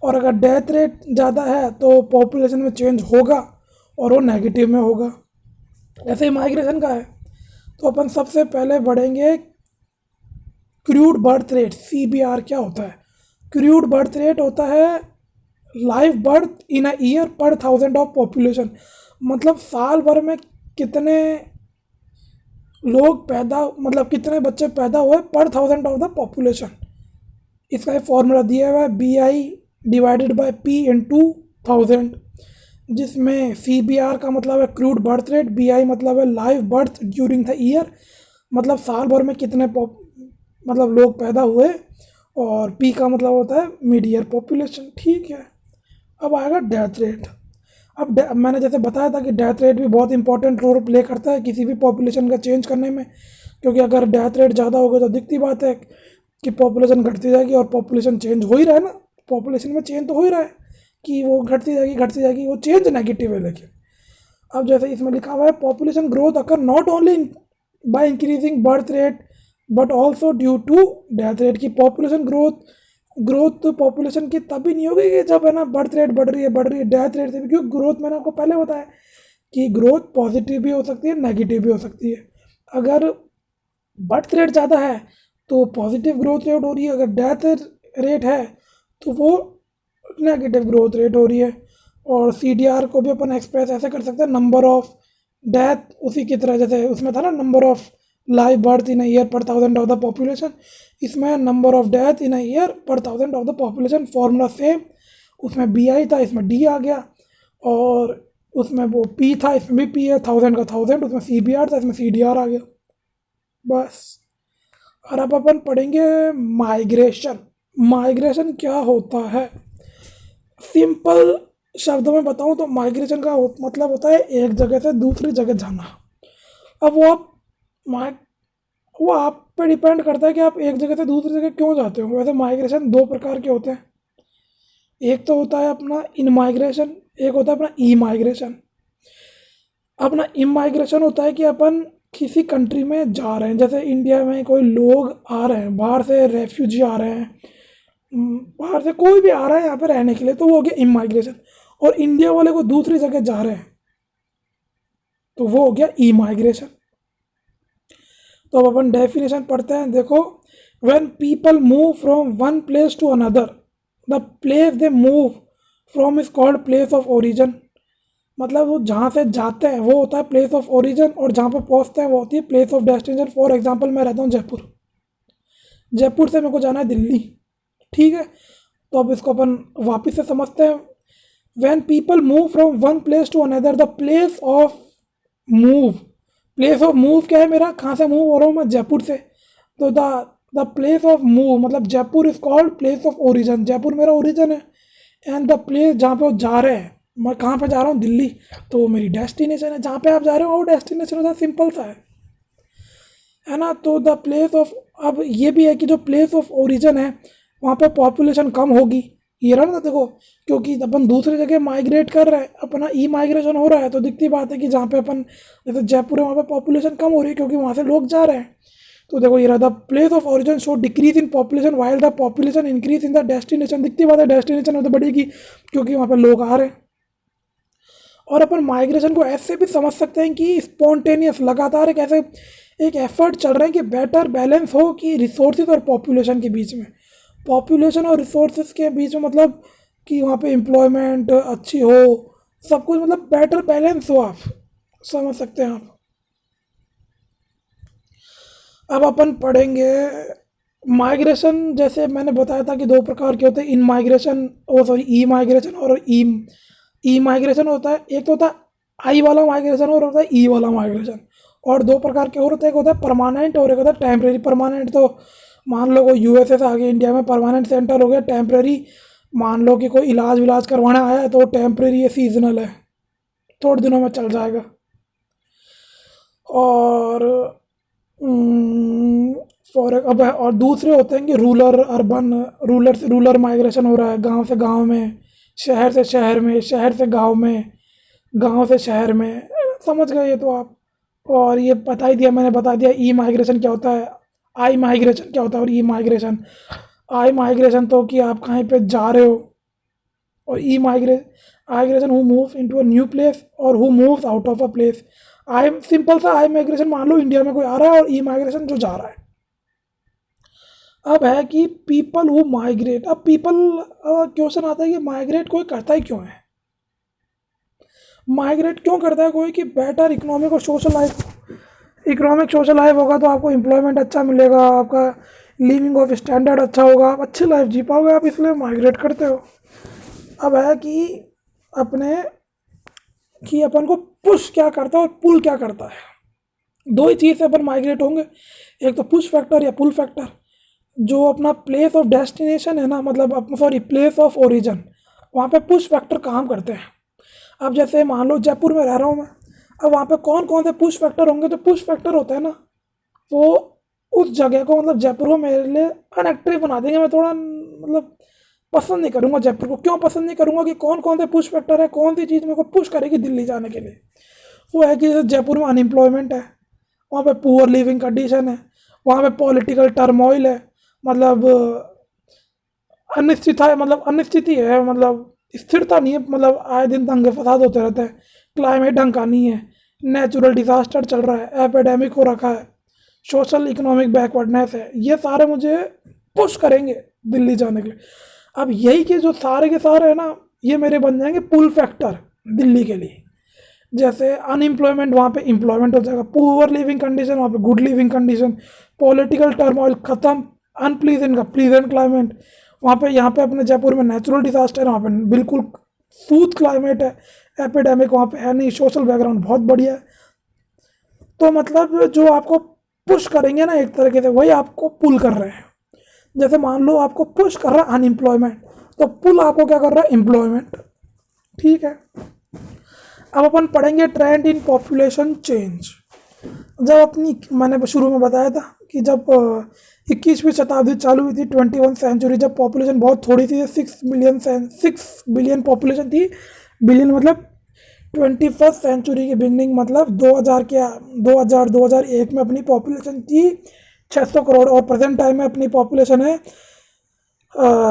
और अगर डेथ रेट ज़्यादा है तो पॉपुलेशन में चेंज होगा और वो नेगेटिव में होगा। ऐसे ही माइग्रेशन का है। तो अपन सबसे पहले बढ़ेंगे क्रूड बर्थ रेट, CBR क्या होता है। क्रूड बर्थ रेट होता है live birth in a year पर 1000 ऑफ पॉपुलेशन, मतलब साल भर में कितने लोग पैदा, मतलब कितने बच्चे पैदा हुए पर 1000 ऑफ द पॉपुलेशन। इसका एक फॉर्मूला दिया हुआ है BI divided by P into 1000, जिसमें CBR का मतलब है क्रूड बर्थ रेट, BI मतलब है live birth during the year, मतलब साल भर में कितने मतलब लोग पैदा हुए, और P का मतलब होता है मिड ईयर पॉपुलेशन। ठीक है। अब आएगा डेथ रेट। अब मैंने जैसे बताया था कि डेथ रेट भी बहुत इंपॉर्टेंट रोल प्ले करता है किसी भी पॉपुलेशन का चेंज करने में, क्योंकि अगर डेथ रेट ज़्यादा होगा तो दिखती बात है कि पॉपुलेशन घटती जाएगी, और पॉपुलेशन चेंज हो ही रहा है ना, पॉपुलेशन में चेंज तो हो ही रहा है, कि वो घटती जाएगी, वो चेंज नेगेटिव है। लेकिन अब जैसे इसमें लिखा हुआ है population growth occur not only by increasing birth rate but also due to death rate. की पॉपुलेशन ग्रोथ तो पॉपुलेशन की तभी नहीं होगी कि जब है ना बर्थ रेट बढ़ रही है डेथ रेट से भी, क्योंकि ग्रोथ मैंने आपको पहले बताया कि ग्रोथ पॉजिटिव भी हो सकती है नेगेटिव भी हो सकती है। अगर बर्थ रेट ज़्यादा है तो पॉजिटिव ग्रोथ रेट हो रही है, अगर डेथ रेट है तो वो नेगेटिव ग्रोथ रेट हो रही है। और CDR को भी अपन एक्सप्रेस ऐसे कर सकते हैं, नंबर ऑफ डेथ उसी की तरह, जैसे उसमें था ना number of live birth in a year per thousand of the population, इसमें number of death in a year per thousand of the population, formula same. उसमें BI था, इसमें D आ गया, और उसमें वो P था, इसमें भी P है, 1000 का 1000, उसमें CBR था, इसमें CDR आ गया बस। और अब अपन पढ़ेंगे माइग्रेशन। माइग्रेशन क्या होता है? सिंपल शब्दों में बताऊं तो माइग्रेशन का मतलब होता है एक जगह से दूसरी जगह जाना। अब वो आप पे डिपेंड करता है कि आप एक जगह से दूसरी जगह क्यों जाते हो। वैसे माइग्रेशन दो प्रकार के होते हैं, एक तो होता है अपना इन माइग्रेशन, एक होता है अपना ई माइग्रेशन। अपना इन माइग्रेशन होता है कि अपन किसी कंट्री में जा रहे हैं, जैसे इंडिया में कोई लोग आ रहे हैं, बाहर से रेफ्यूजी आ रहे हैं, बाहर से कोई भी आ रहा है यहाँ पे रहने के लिए, तो वो हो गया इन माइग्रेशन। और इंडिया वाले को दूसरी जगह जा रहे हैं तो वो हो गया ई माइग्रेशन। तो अब अपन डेफिनेशन पढ़ते हैं, देखो। When people move from one place to another, the place they move from is called place of origin. मतलब वो जहाँ से जाते हैं वो होता है प्लेस ऑफ ओरिजिन, और जहाँ पे पहुँचते हैं वो होती है place of destination. For example मैं रहता हूँ जयपुर, जयपुर से मेरे को जाना है दिल्ली, ठीक है। तो अब इसको अपन वापस से समझते हैं। When people move from one place to another, the move place of move क्या है मेरा, कहाँ से मूव हो रहा हूँ मैं, जयपुर से। तो द प्लेस ऑफ मूव मतलब Jaipur is called place of origin, Jaipur मेरा ओरिजिन है। एंड द प्लेस जहाँ पे वो जा रहे हैं, मैं कहाँ पे जा रहा हूँ, दिल्ली, तो वो मेरी डेस्टिनेशन है। जहाँ पे आप जा रहे हो वो डेस्टिनेशन होता है, सिंपल सा है ना। तो द प्लेस ऑफ, अब ये भी है कि जो प्लेस ऑफ ओरिजिन है वहाँ पे पॉपुलेशन कम होगी, ये रहा ना, देखो। क्योंकि अपन दूसरी जगह माइग्रेट कर रहे हैं, अपना ई माइग्रेशन हो रहा है, तो दिखती बात है कि जहाँ पे अपन, जैसे जयपुर है, वहाँ पे पॉपुलेशन कम हो रही है क्योंकि वहाँ से लोग जा रहे हैं। तो देखो ये रहा, the place of origin show decrease in population while the population increase in the destination. दिखती बात है डेस्टिनेशन में तो बढ़ेगी क्योंकि वहाँ पे लोग आ रहे हैं। और अपन माइग्रेशन को ऐसे भी समझ सकते हैं कि स्पॉन्टेनियस, लगातार एक ऐसे एक एफर्ट चल रहे हैं कि बेटर बैलेंस हो कि रिसोर्सेज और पॉपुलेशन के बीच में, पॉपुलेशन और रिसोर्सेज के बीच में, मतलब कि वहाँ पे एम्प्लॉयमेंट अच्छी हो, सब कुछ मतलब बेटर बैलेंस हो, आप समझ सकते हैं आप। अब अपन पढ़ेंगे माइग्रेशन। जैसे मैंने बताया था कि दो प्रकार के होते हैं, in migration, oh sorry emigration और ई माइग्रेशन होता है। एक तो होता है आई वाला माइग्रेशन और होता है ई वाला माइग्रेशन। और दो प्रकार के और होते हैं, एक होता है परमानेंट और एक होता है टेम्परेरी। परमानेंट तो मान लो कोई USA से आगे इंडिया में परमानेंट सेंटर हो गया। टेम्परेरी मान लो कि कोई इलाज करवाने आया है, तो टेम्परेरी है, सीजनल है, थोड़े दिनों में चल जाएगा। और फॉर अब और दूसरे होते हैं कि रूरल अर्बन, रूरल से रूरल माइग्रेशन हो रहा है, गांव से गांव में, शहर से शहर में, शहर से गांव में, गांव से शहर में, समझ गए ये तो आप। और ये बता ही दिया मैंने, बता दिया ई माइग्रेशन क्या होता है, आई माइग्रेशन क्या होता है, और ई माइग्रेशन। आई माइग्रेशन तो कि आप कहीं पे जा रहे हो, और immigration who moves into a new place और who moves out of a place. आई सिंपल सा आई माइग्रेशन, मान लो इंडिया में कोई आ रहा है, और ई माइग्रेशन जो जा रहा है। अब है कि पीपल हु माइग्रेट। अब पीपल क्वेश्चन आता है कि माइग्रेट कोई करता ही क्यों है, माइग्रेट क्यों करता है कोई, कि बेटर इकोनॉमिक और social life, economic social life होगा तो आपको एम्प्लॉयमेंट अच्छा मिलेगा, आपका लिविंग ऑफ स्टैंडर्ड अच्छा होगा, आप अच्छी लाइफ जी पाओगे, आप इसलिए माइग्रेट करते हो। अब है कि अपने कि अपन को पुश क्या करता है और पुल क्या करता है, दो ही चीज़ से अपन माइग्रेट होंगे, एक तो पुश फैक्टर या पुल फैक्टर। जो अपना प्लेस ऑफ डेस्टिनेशन है ना, मतलब अपना सॉरी प्लेस ऑफ ओरिजिन, वहाँ पे पुश फैक्टर काम करते हैं। अब जैसे मान लो जयपुर में रह रहा हूँ मैं, अब वहाँ पे कौन कौन से पुश फैक्टर होंगे, तो पुश फैक्टर होता है ना, वो उस जगह को, मतलब जयपुर को मेरे लिए अनएक्टिव बना देंगे। मैं थोड़ा मतलब पसंद नहीं करूँगा जयपुर को। क्यों पसंद नहीं करूँगा कि कौन कौन से पुश फैक्टर है, कौन सी चीज़ मेरे को पुश करेगी दिल्ली जाने के लिए। वो है कि जैसे जयपुर में अनएम्प्लॉयमेंट है, वहाँ पे पुअर लिविंग कंडीशन है, वहाँ पे पॉलिटिकल टर्मोइल है, मतलब अनिश्चितता है, मतलब अनिश्चित ही है, मतलब स्थिरता नहीं है, मतलब आए दिन दंगे फसाद होते रहते हैं, क्लाइमेट ढंग का नहीं है, नेचुरल डिजास्टर चल रहा है, एपिडेमिक हो रखा है, सोशल इकोनॉमिक बैकवर्डनेस है, ये सारे मुझे पुश करेंगे दिल्ली जाने के लिए। अब यही के जो सारे के सारे है ना, ये मेरे बन जाएंगे पुल फैक्टर दिल्ली के लिए। जैसे अनएम्प्लॉयमेंट, वहाँ पे एम्प्लॉयमेंट हो जाएगा, पुअर लिविंग कंडीशन वहाँ पे good living condition, political turmoil खत्म, अनप्लीजेंट का प्लीजेंट क्लाइमेट वहाँ पे। यहाँ पे अपने जयपुर में नेचुरल डिजास्टर वहाँ पे बिल्कुल सूद क्लाइमेट है, एपिडेमिक वहाँ पे है नहीं, सोशल बैकग्राउंड बहुत बढ़िया है। तो मतलब जो आपको पुश करेंगे ना एक तरीके से, वही आपको पुल कर रहे हैं। जैसे मान लो आपको पुश कर रहा है अनएम्प्लॉयमेंट, तो पुल आपको क्या कर रहा है, एम्प्लॉयमेंट। ठीक है, अब अपन पढ़ेंगे ट्रेंड इन पॉपुलेशन चेंज। जब अपनी, मैंने शुरू में बताया था कि जब 21वीं शताब्दी चालू हुई थी, 21 सेंचुरी, जब पॉपुलेशन बहुत थोड़ी थी, 6 बिलियन पॉपुलेशन थी। बिलियन मतलब 21st सेंचुरी की बिगनिंग, मतलब 2000 के 2001 में अपनी पॉपुलेशन थी 600 करोड़, और प्रेजेंट टाइम में अपनी पॉपुलेशन है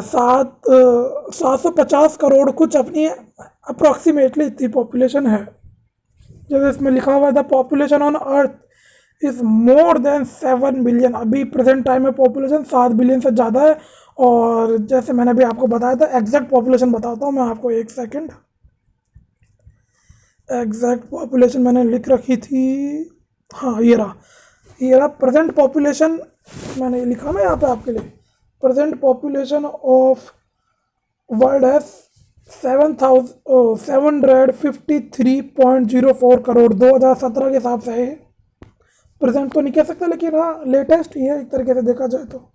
750 करोड़ कुछ, अपनी अप्रॉक्सीमेटली इतनी पॉपुलेशन है। जैसे इसमें लिखा हुआ है the population on earth is more than 7 billion. अभी प्रेजेंट टाइम में पॉपुलेशन 7 बिलियन से ज़्यादा है। और जैसे मैंने अभी आपको बताया था, एग्जैक्ट पॉपुलेशन बताता हूँ मैं आपको, एक सेकंड। एग्जैक्ट पॉपुलेशन मैंने लिख रखी थी, हाँ ये रहा प्रेजेंट पॉपुलेशन, मैंने लिखा ना यहाँ पे आपके लिए। प्रेजेंट पॉपुलेशन ऑफ वर्ल्ड है 753.04 करोड़ 2017 के हिसाब से है। प्रेजेंट तो नहीं कह सकते, लेकिन हाँ लेटेस्ट ही है एक तरीके से देखा जाए तो।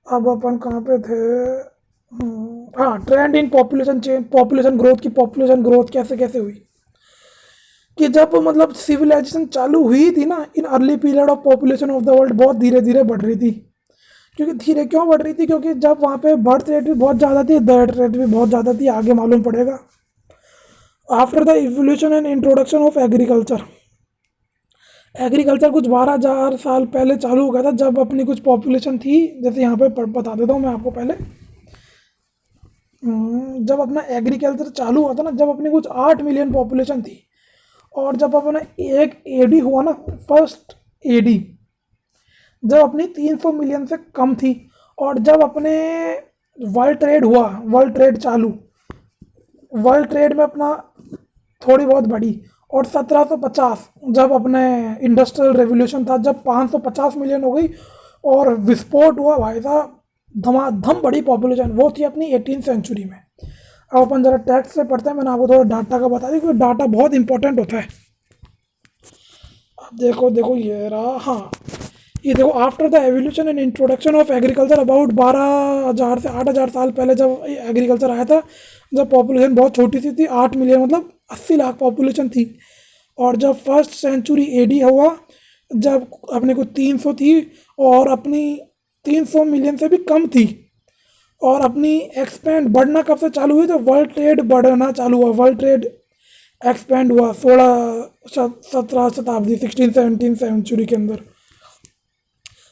अब अपन कहाँ पे थे, हाँ trend in population change, population growth की, पॉपुलेशन ग्रोथ कैसे कैसे हुई कि जब मतलब सिविलाइजेशन चालू हुई थी ना, in early period of population of the world बहुत धीरे धीरे बढ़ रही थी। क्योंकि धीरे क्यों बढ़ रही थी, क्योंकि जब वहाँ पे बर्थ रेट भी बहुत ज़्यादा थी, डेथ रेट भी बहुत ज़्यादा थी, आगे मालूम पड़ेगा। After the evolution and introduction of agriculture, agriculture कुछ 12,000 साल पहले चालू हो गया था, जब अपनी कुछ पॉपुलेशन थी। जैसे यहाँ पे बता देता हूँ मैं आपको पहले, जब अपना एग्रीकल्चर चालू हुआ था ना, जब अपनी कुछ 8 मिलियन पॉपुलेशन थी। और जब अपना एक एडी हुआ ना, फर्स्ट एडी, जब अपनी 300 मिलियन से कम थी। और जब अपने वर्ल्ड ट्रेड हुआ, वर्ल्ड ट्रेड चालू, वर्ल्ड ट्रेड में अपना थोड़ी बहुत बढ़ी। और 1750 जब अपने इंडस्ट्रियल रेवोल्यूशन था, जब 550 मिलियन हो गई और विस्फोट हुआ भाई साहब, धमाधम बड़ी पॉपुलेशन, वो थी अपनी 18 सेंचुरी में। अब अपन जरा टैक्स से पढ़ते हैं, मैंने आपको थोड़ा डाटा का बता दिया, क्योंकि डाटा बहुत इंपॉर्टेंट होता है। अब देखो ये रहा, हाँ ये देखो, after the evolution and introduction of agriculture, about 12,000 से 8,000 साल पहले जब एग्रीकल्चर आया था, जब पॉपुलेशन बहुत छोटी सी थी, 8 मिलियन मतलब 80 लाख पॉपुलेशन थी। और जब फर्स्ट सेंचुरी एडी हुआ, जब अपने को 300 थी, और अपनी 300 मिलियन से भी कम थी। और अपनी एक्सपेंड बढ़ना कब से चालू हुई, तो वर्ल्ड ट्रेड बढ़ना चालू हुआ, वर्ल्ड ट्रेड एक्सपेंड हुआ 17 शताब्दी, 16-17 सेंचुरी के अंदर।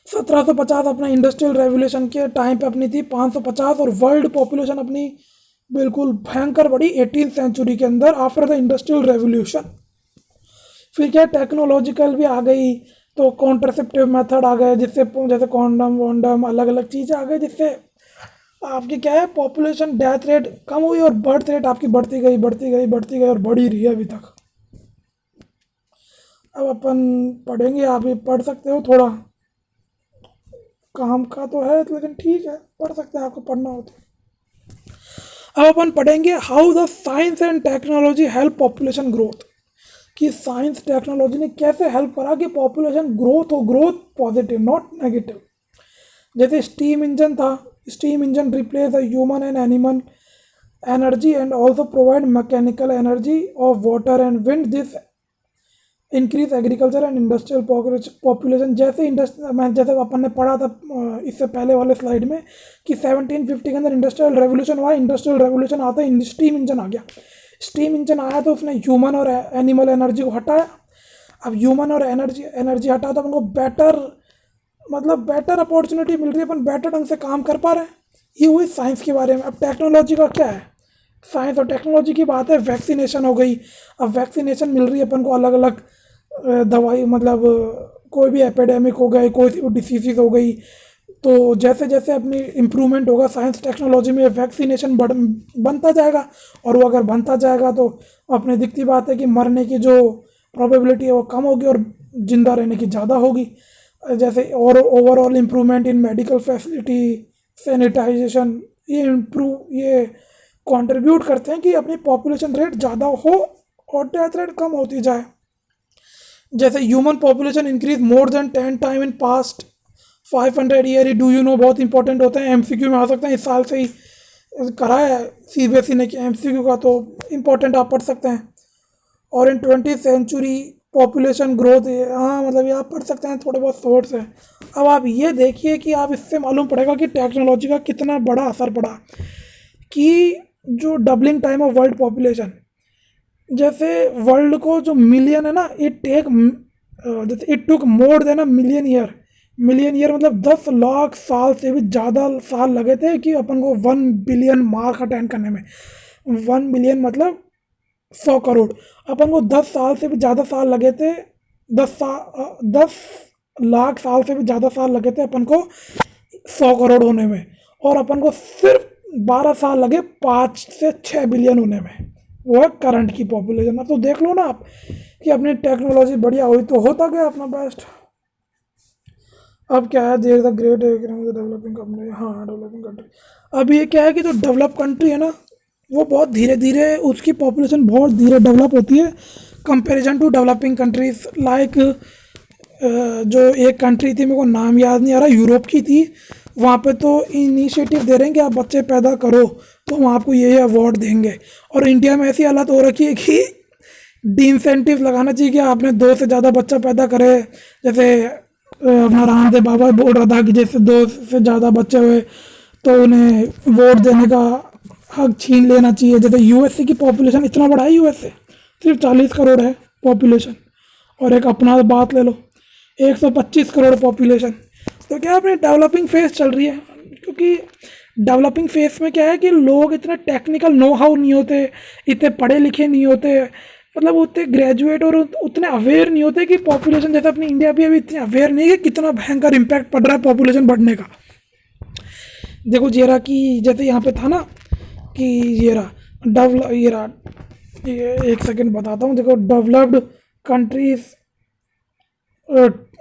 1750 अपना इंडस्ट्रियल रेवोल्यूशन के टाइम पे अपनी थी 550, और वर्ल्ड पॉपुलेशन अपनी बिल्कुल भयंकर बढ़ी 18 सेंचुरी के अंदर, आफ्टर द इंडस्ट्रियल रेवोल्यूशन। फिर क्या, टेक्नोलॉजिकल भी आ गई, तो कॉन्ट्रासेप्टिव मेथड आ गए, जिससे जैसे कॉन्डम वॉन्डम अलग अलग चीज़ें आ गई, जिससे आपकी क्या है, पॉपुलेशन डेथ रेट कम हुई, और बर्थ रेट आपकी बढ़ती गई बढ़ती गई बढ़ती गई, और बढ़ी रही है अभी तक। अब अपन पढ़ेंगे, आप भी पढ़ सकते हो, थोड़ा काम का तो है, लेकिन ठीक है पढ़ सकते हैं, आपको पढ़ना हो तो। अब अपन पढ़ेंगे how the science and technology help population growth, कि साइंस टेक्नोलॉजी ने कैसे हेल्प करा कि पॉपुलेशन ग्रोथ हो, ग्रोथ पॉजिटिव नॉट नेगेटिव। जैसे स्टीम इंजन था, steam engine replace the human and animal energy and also provide mechanical energy of water and wind. This increase agriculture and industrial population. जैसे अपन ने पढ़ा था इससे पहले वाले स्लाइड में कि 1750 के अंदर इंडस्ट्रियल रेवोल्यूशन हुआ। इंडस्ट्रियल रेवोल्यूशन आता है, स्टीम इंजन आ गया। स्टीम इंजन आया तो उसने ह्यूमन और एनिमल एनर्जी को हटाया। अब ह्यूमन और एनर्जी हटा तो अपन को बेटर अपॉर्चुनिटी मिल रही है, अपन बेटर ढंग से काम कर पा रहे हैं। ये हुई साइंस के बारे में। अब टेक्नोलॉजी का क्या है, साइंस और टेक्नोलॉजी की बात है। वैक्सीनेशन हो गई, अब वैक्सीनेशन मिल रही है अपन को अलग अलग दवाई, मतलब कोई भी एपिडेमिक हो गई, कोई सी डिसीज़ हो गई, तो जैसे जैसे अपनी इम्प्रूवमेंट होगा साइंस टेक्नोलॉजी में, वैक्सीनेशन बनता जाएगा। और वो अगर बनता जाएगा तो अपने दिखती बात है कि मरने की जो प्रोबेबिलिटी है वो कम होगी और ज़िंदा रहने की ज़्यादा होगी। जैसे और overall improvement in medical facility, sanitization, ये कंट्रीब्यूट करते हैं कि अपनी पॉपुलेशन रेट ज़्यादा हो और डेथ रेट कम होती जाए। जैसे human population increase more than 10 time in past 500 year. Do you know बहुत इंपॉर्टेंट होते हैं, एमसीक्यू में आ सकते हैं। इस साल से ही करा है सीबीएसई ने कि एमसीक्यू का, तो इम्पोर्टेंट आप पढ़ सकते हैं। और इन 20th सेंचुरी पॉपुलेशन ग्रोथ, हाँ मतलब ये आप पढ़ सकते हैं, थोड़े बहुत सोर्स है। अब आप ये देखिए कि आप इससे मालूम पड़ेगा कि टेक्नोलॉजी का कितना बड़ा असर पड़ा कि जो doubling time of world population, जैसे वर्ल्ड को जो मिलियन है ना, जैसे it took more than a million year मतलब 10 लाख साल से भी ज़्यादा साल लगे थे कि अपन को 1 बिलियन मार्क अटेंड करने में। 1 बिलियन मतलब 100 करोड़। अपन को 10 साल से भी ज़्यादा साल लगे थे, 10 लाख साल से भी ज़्यादा साल लगे थे अपन को 100 करोड़ होने में। और अपन को सिर्फ 12 साल लगे 5 से 6 बिलियन होने में। वो है करंट की पॉपुलेशन। अब तो देख लो ना आप कि अपनी टेक्नोलॉजी बढ़िया हुई तो होता गया अपना बेस्ट। अब क्या है, there the great developing country, हाँ डेवलपिंग कंट्री। अब ये क्या है कि जो डेवलप कंट्री है ना, वो बहुत धीरे धीरे उसकी पॉपुलेशन बहुत धीरे डेवलप होती है comparison to developing countries. Like जो एक कंट्री थी, मेरे को नाम याद नहीं आ रहा, यूरोप की थी। वहाँ पे तो इनिशिएटिव दे रहे हैं कि आप बच्चे पैदा करो तो हम आपको ये अवार्ड देंगे। और इंडिया में ऐसी हालत हो रखी है कि डी इंसेंटिव लगाना चाहिए कि आपने 2 से ज़्यादा बच्चा पैदा करे। जैसे अपना रामदेव बाबा बोल रहा था कि जैसे 2 से ज़्यादा बच्चे हुए तो उन्हें वोट देने का हक छीन लेना चाहिए। जैसे यूएसए की पॉपुलेशन इतना बड़ा है, यूएसए सिर्फ 40 करोड़ है पॉपुलेशन, और एक अपना बात ले लो 125 करोड़ पॉपुलेशन। तो क्या अपनी डेवलपिंग फेज चल रही है, क्योंकि डेवलपिंग फेज में क्या है कि लोग इतने टेक्निकल नो हाउ नहीं होते, इतने पढ़े लिखे नहीं होते, मतलब उतने ग्रेजुएट और उतने अवेयर नहीं होते कि पॉपुलेशन, जैसे अपनी इंडिया भी अभी इतनी अवेयर नहीं है कि कितना भयंकर इम्पैक्ट पड़ रहा है पॉपुलेशन बढ़ने का। देखो जेरा की, जैसे यहाँ पे था ना कि ये एक सेकंड बताता हूँ। देखो developed countries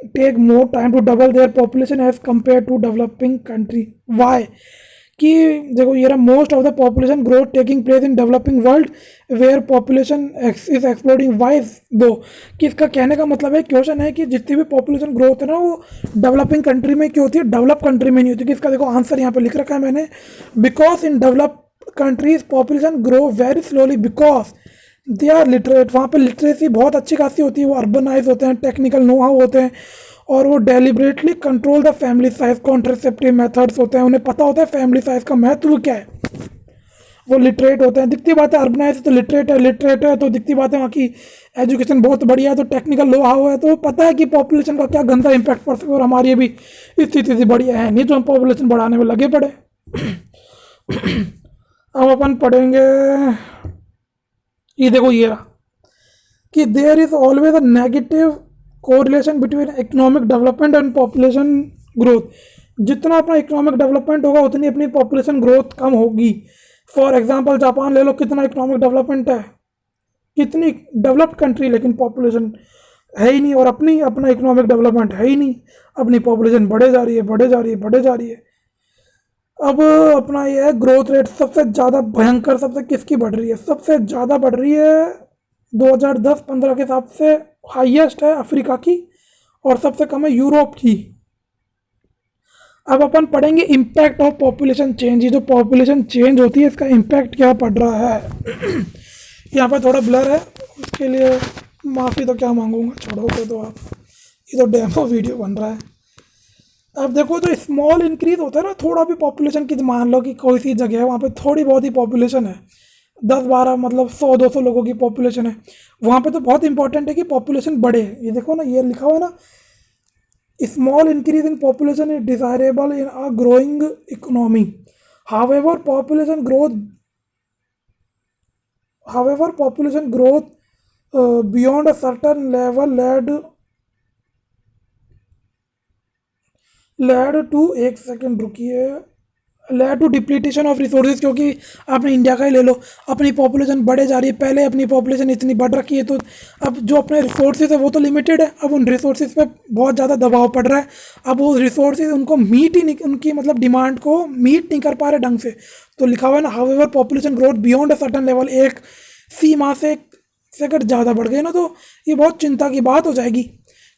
take more time to double their population as compare to developing country. Why कि देखो ये रहा, most of the population growth taking place in developing world where population is exploding. Why दो कि इसका कहने का मतलब है, क्वेश्चन है कि जितनी भी पॉपुलेशन ग्रोथ है ना वो डेवलपिंग कंट्री में क्यों होती है, डेवलप कंट्री में नहीं होती। कि इसका देखो आंसर यहाँ पे लिख रखा है मैंने, because in develop countries population grow very slowly because they are literate. वहाँ पे लिटरेसी बहुत अच्छी खासी होती है, वो अर्बनाइज होते हैं, टेक्निकल नो हाउ होते हैं, और वो deliberately control the family size, contraceptive methods होते हैं, उन्हें पता होता है फैमिली साइज का महत्व क्या है। वो लिटरेट होते हैं। दिखती बात है अर्बनाइज तो लिटरेट है तो दिखती बात है वहाँ की एजुकेशन बहुत बढ़िया है, तो टेक्निकल नो हाउ है, तो पता है कि पॉपुलेशन का क्या गंदा इम्पैक्ट पड़ सकता है। और हमारी अभी स्थिति बढ़िया है नहीं जो हम पॉपुलेशन बढ़ाने में लगे पड़े। अब अपन पढ़ेंगे, ये देखो ये रहा कि there is always a negative correlation between economic development and population growth. जितना अपना इकोनॉमिक डेवलपमेंट होगा उतनी अपनी पॉपुलेशन ग्रोथ कम होगी। फॉर एग्जांपल जापान ले लो, कितना इकोनॉमिक डेवलपमेंट है, कितनी डेवलप्ड कंट्री, लेकिन पॉपुलेशन है ही नहीं, और अपना इकोनॉमिक डेवलपमेंट है ही नहीं, अपनी पॉपुलेशन बढ़े जा रही है। अब अपना ये है ग्रोथ रेट सबसे ज़्यादा भयंकर सबसे किसकी बढ़ रही है, सबसे ज़्यादा बढ़ रही है 2010-15 के हिसाब से हाईएस्ट है अफ्रीका की, और सबसे कम है यूरोप की। अब अपन पढ़ेंगे इम्पैक्ट ऑफ पॉपुलेशन चेंज। ये जो पॉपुलेशन चेंज होती है इसका इम्पैक्ट क्या पड़ रहा है। यहाँ पर थोड़ा ब्लर है, उसके लिए माफ़ी तो क्या मांगूंगा, छोड़ोगे तो आप, ये तो डेमो वीडियो बन रहा है। अब देखो जो स्मॉल इंक्रीज होता है ना, थोड़ा भी पॉपुलेशन की, मान लो कि कोई सी जगह है वहाँ पे थोड़ी बहुत ही पॉपुलेशन है, 10-12 मतलब 100-200 लोगों की पॉपुलेशन है, वहाँ पे तो बहुत इंपॉर्टेंट है कि पॉपुलेशन बढ़े। ये देखो ना, ये लिखा हुआ है ना, small increase in population is desirable in a growing economy. However population growth however population growth beyond a certain level lead to, एक सेकंड रुकिए, lead to depletion of resources. क्योंकि आपने इंडिया का ही ले लो, अपनी पॉपुलेशन बढ़े जा रही है, पहले अपनी पॉपुलेशन इतनी बढ़ रखी है, तो अब जो अपने रिसोर्सेज है वो तो लिमिटेड है, अब उन रिसोर्सेज पे बहुत ज़्यादा दबाव पड़ रहा है। अब वो रिसोर्सेज उनको मीट ही नहीं, उनकी मतलब डिमांड को मीट नहीं कर पा रहे ढंग से। तो लिखा हुआ है ना, how ever population growth beyond a certain level, एक सीमा से अगर ज़्यादा बढ़ गई ना, तो ये बहुत चिंता की बात हो जाएगी।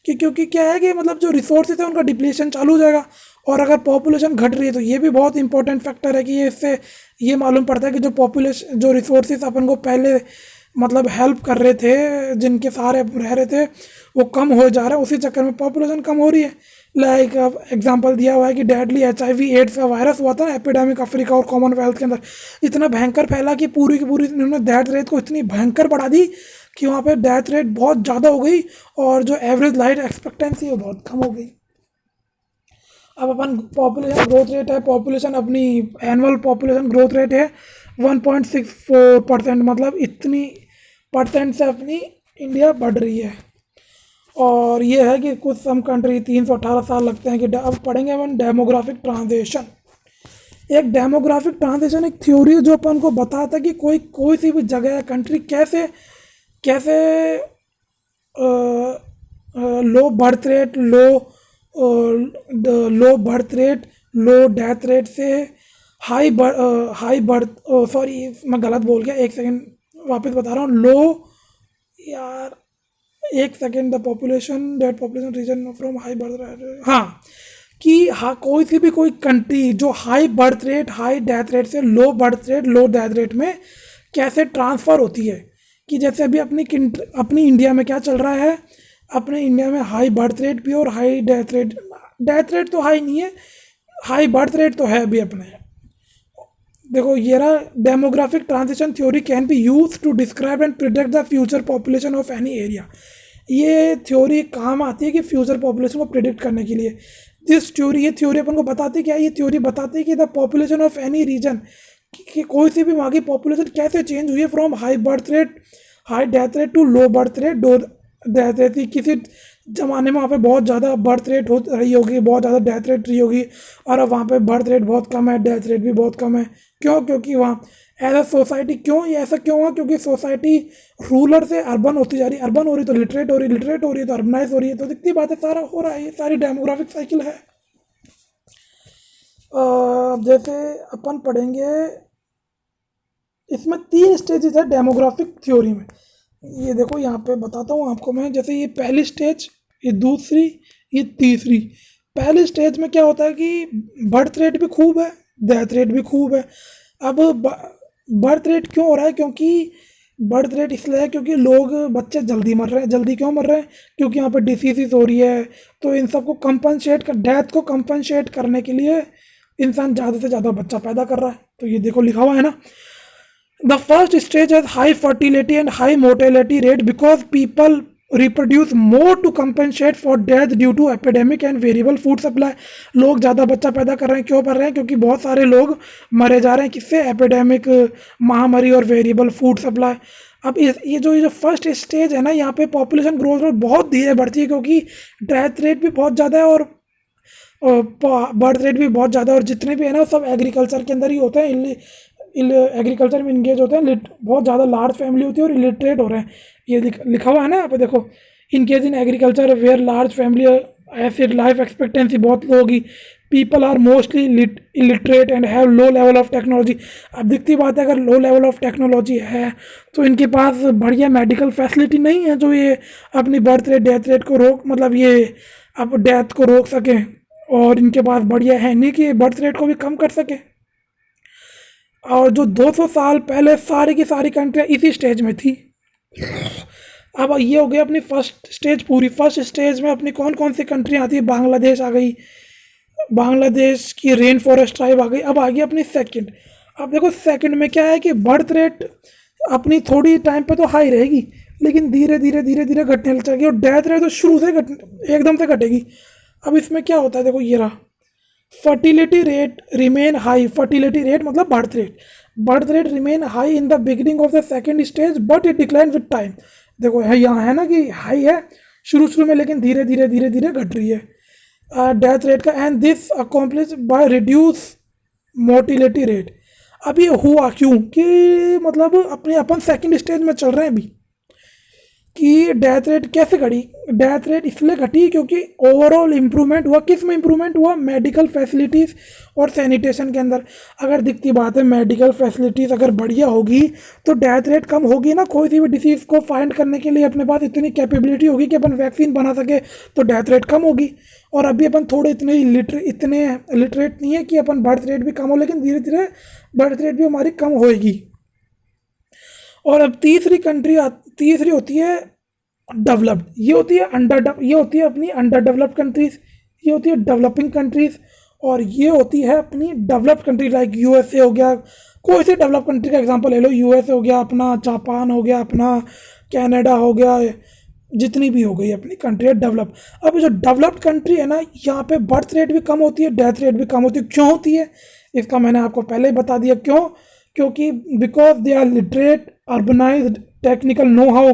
क्योंकि क्या है कि मतलब जो रिसोर्सेज है उनका डिप्लीशन चालू हो जाएगा, और अगर पॉपुलेशन घट रही है तो ये भी बहुत इंपॉर्टेंट फैक्टर है कि ये इससे ये मालूम पड़ता है कि जो पॉपुलेशन, जो रिसोर्सेज अपन को पहले मतलब हेल्प कर रहे थे, जिनके सहारे रह रहे थे, वो कम हो जा रहा है, उसी चक्कर में पॉपुलेशन कम हो रही है। लाइक अब एग्जांपल दिया हुआ है कि डेडली HIV एड्स का वायरस हुआ था ना, एपिडेमिक अफ्रीका और कॉमनवेल्थ के अंदर, इतना भयंकर फैला कि पूरी की पूरी इन्होंने डेथ रेट को इतनी भयंकर बढ़ा दी कि वहाँ पे डेथ रेट बहुत ज़्यादा हो गई, और जो एवरेज लाइफ एक्सपेक्टेंसी है वो बहुत कम हो गई। अब अपन पॉपुलेशन ग्रोथ रेट है, पॉपुलेशन अपनी एनुअल पॉपुलेशन ग्रोथ रेट है 1.64%, मतलब इतनी परसेंट से अपनी इंडिया बढ़ रही है। और ये है कि कुछ सम कंट्री 318 साल लगते हैं कि अब पढ़ेंगे अपन डेमोग्राफिक ट्रांजिशन। एक डेमोग्राफिक ट्रांजिशन एक थ्योरी है जो अपन को बताता है कि कोई कोई सी भी जगह या कंट्री कैसे कैसे लो बर्थ रेट, लो birth rate, low death rate से हाई बर्थ, सॉरी मैं गलत बोल गया, एक सेकंड वापस बता रहा हूँ। लो, यार एक second, the population that population region from high birth rate, हाँ, कि हाँ कोई सी भी कोई कंट्री जो high birth rate high death rate से low birth rate low death rate में कैसे ट्रांसफ़र होती है। कि जैसे अभी अपनी इंडिया में क्या चल रहा है, अपने इंडिया में हाई बर्थ रेट भी और high death rate, death rate तो हाई नहीं है, हाई बर्थ रेट तो है अभी अपने। देखो ये रहा, demographic transition theory can be use to describe and predict the future population of any area. ये थ्योरी काम आती है कि फ्यूचर पॉपुलेशन को प्रिडिक्ट करने के लिए। ये थ्योरी अपन को बताती क्या है, ये थ्योरी बताती है कि the population of any region, कि कोई सी भी वहाँ की पॉपुलेशन कैसे चेंज हुई है from high birth rate high death rate to low birth rate low death rate. किसी ज़माने में वहाँ पे बहुत ज़्यादा बर्थ रेट हो रही होगी, बहुत ज़्यादा डेथ रेट रही होगी, और अब वहाँ पे बर्थ रेट बहुत कम है, डेथ रेट भी बहुत कम है। क्यों? क्योंकि वहाँ एज अ सोसाइटी, क्यों ये ऐसा क्यों हुआ? क्योंकि सोसाइटी रूरल से अर्बन होती जा रही, अर्बन हो रही तो लिटरेट हो रही, लिटरेट हो रही है तो अर्बनाइज हो रही है, तो दिखती बात है सारा हो रहा है, ये सारी डेमोग्राफिक साइकिल है। जैसे अपन पढ़ेंगे, इसमें 3 स्टेजेस है डेमोग्राफिक थ्योरी में। ये देखो यहाँ पे बताता हूँ आपको मैं, जैसे ये पहली स्टेज, ये दूसरी, ये तीसरी। पहली स्टेज में क्या होता है कि बर्थ रेट भी खूब है, डेथ रेट भी खूब है। अब बर्थ रेट क्यों हो रहा है? क्योंकि बर्थ रेट इसलिए है क्योंकि लोग, बच्चे जल्दी मर रहे हैं। जल्दी क्यों मर रहे हैं? क्योंकि यहाँ पे डिसीज़ हो रही है, तो इन सबको कंपनसेट कर, डेथ को कंपनसेट करने के लिए इंसान ज़्यादा से ज़्यादा बच्चा पैदा कर रहा है। तो ये देखो लिखा हुआ है ना, the first stage has high fertility and high mortality rate because people reproduce more to compensate for death due to epidemic and variable food supply। लोग ज़्यादा बच्चा पैदा कर रहे हैं, क्यों कर रहे हैं? क्योंकि बहुत सारे लोग मरे जा रहे हैं, किससे? एपिडेमिक, महामारी और वेरिएबल फूड सप्लाई। अब ये जो फर्स्ट स्टेज है ना, यहाँ पे पॉपुलेशन ग्रोथ रेट बहुत धीरे बढ़ती है, क्योंकि डेथ रेट भी बहुत ज़्यादा है और बर्थ रेट भी बहुत ज़्यादा, और जितने भी है ना सब एग्रीकल्चर के अंदर ही होते हैं, एग्रीकल्चर में इंगेज होते हैं, बहुत ज़्यादा लार्ज फैमिली होती है और इलिटरेट हो रहे हैं। ये लिखा हुआ है ना यहाँ पे, देखो, engage in agriculture where large family ऐसे लाइफ एक्सपेक्टेंसी बहुत लो होगी, people are mostly illiterate and have low level of technology. अब दिखती बात है, अगर लो लेवल ऑफ टेक्नोलॉजी है तो इनके पास बढ़िया मेडिकल फैसिलिटी नहीं है जो ये अपनी बर्थ रेट डेथ रेट को रोक, मतलब ये अब डेथ को रोक सकें, और इनके पास बढ़िया है नहीं कि बर्थ रेट को भी कम कर सके। और जो 200 साल पहले सारी की सारी कंट्रियाँ इसी स्टेज में थी, अब ये हो गया अपनी फर्स्ट स्टेज पूरी। फर्स्ट स्टेज में अपनी कौन कौन सी कंट्री आती है, बांग्लादेश आ गई, बांग्लादेश की रेन फॉरेस्ट ट्राइब आ गई। अब आ गई अपनी सेकंड। अब देखो सेकंड में क्या है कि बर्थ रेट अपनी थोड़ी टाइम पे तो हाई रहेगी, लेकिन धीरे धीरे धीरे धीरे घटने लग जाएगी, और डेथ रेट तो शुरू से घट एकदम से घटेगी। अब इसमें क्या होता है, देखो ये रहा, fertility rate remain high. Fertility rate मतलब birth rate remain high in the beginning of the second stage but it decline with time. देखो है यहाँ है ना कि हाई है शुरू शुरू में, लेकिन धीरे धीरे धीरे धीरे घट रही है डेथ रेट का। And this accomplish bye reduce mortality rate. अब ये हुआ क्यों कि मतलब अपने अपन सेकंड स्टेज में चल रहे हैं अभी, कि डेथ रेट कैसे घटी। डेथ रेट इसलिए घटी क्योंकि ओवरऑल इम्प्रूवमेंट हुआ। किस में इम्प्रूवमेंट हुआ, मेडिकल फैसिलिटीज़ और सैनिटेशन के अंदर। अगर दिखती बात है मेडिकल फैसिलिटीज़ अगर बढ़िया होगी तो डेथ रेट कम होगी ना। कोई सी भी डिसीज़ को फाइंड करने के लिए अपने पास इतनी कैपेबिलिटी होगी कि अपन वैक्सीन बना सके, तो डेथ रेट कम होगी। और अभी अपन थोड़े इतने लिटरेट नहीं है कि अपन बर्थ रेट भी कम हो, लेकिन धीरे धीरे बर्थ रेट भी हमारी कम होएगी। और अब तीसरी होती है डेवलप्ड। ये होती है अपनी अंडर डेवलप्ड कंट्रीज, ये होती है डेवलपिंग कंट्रीज, और ये होती है अपनी डेवलप्ड कंट्री लाइक यूएसए हो गया। कोई सी डेवलप कंट्री का एग्जांपल ले लो, यूएसए हो गया अपना, जापान हो गया अपना, कनाडा हो गया, जितनी भी हो गई अपनी कंट्री है डेवलप। अब जो डेवलप्ड कंट्री है ना, यहाँ पे बर्थ रेट भी कम होती है, डेथ रेट भी कम होती है। क्यों होती है इसका मैंने आपको पहले ही बता दिया क्यों। क्योंकि because they are literate, urbanized, technical know how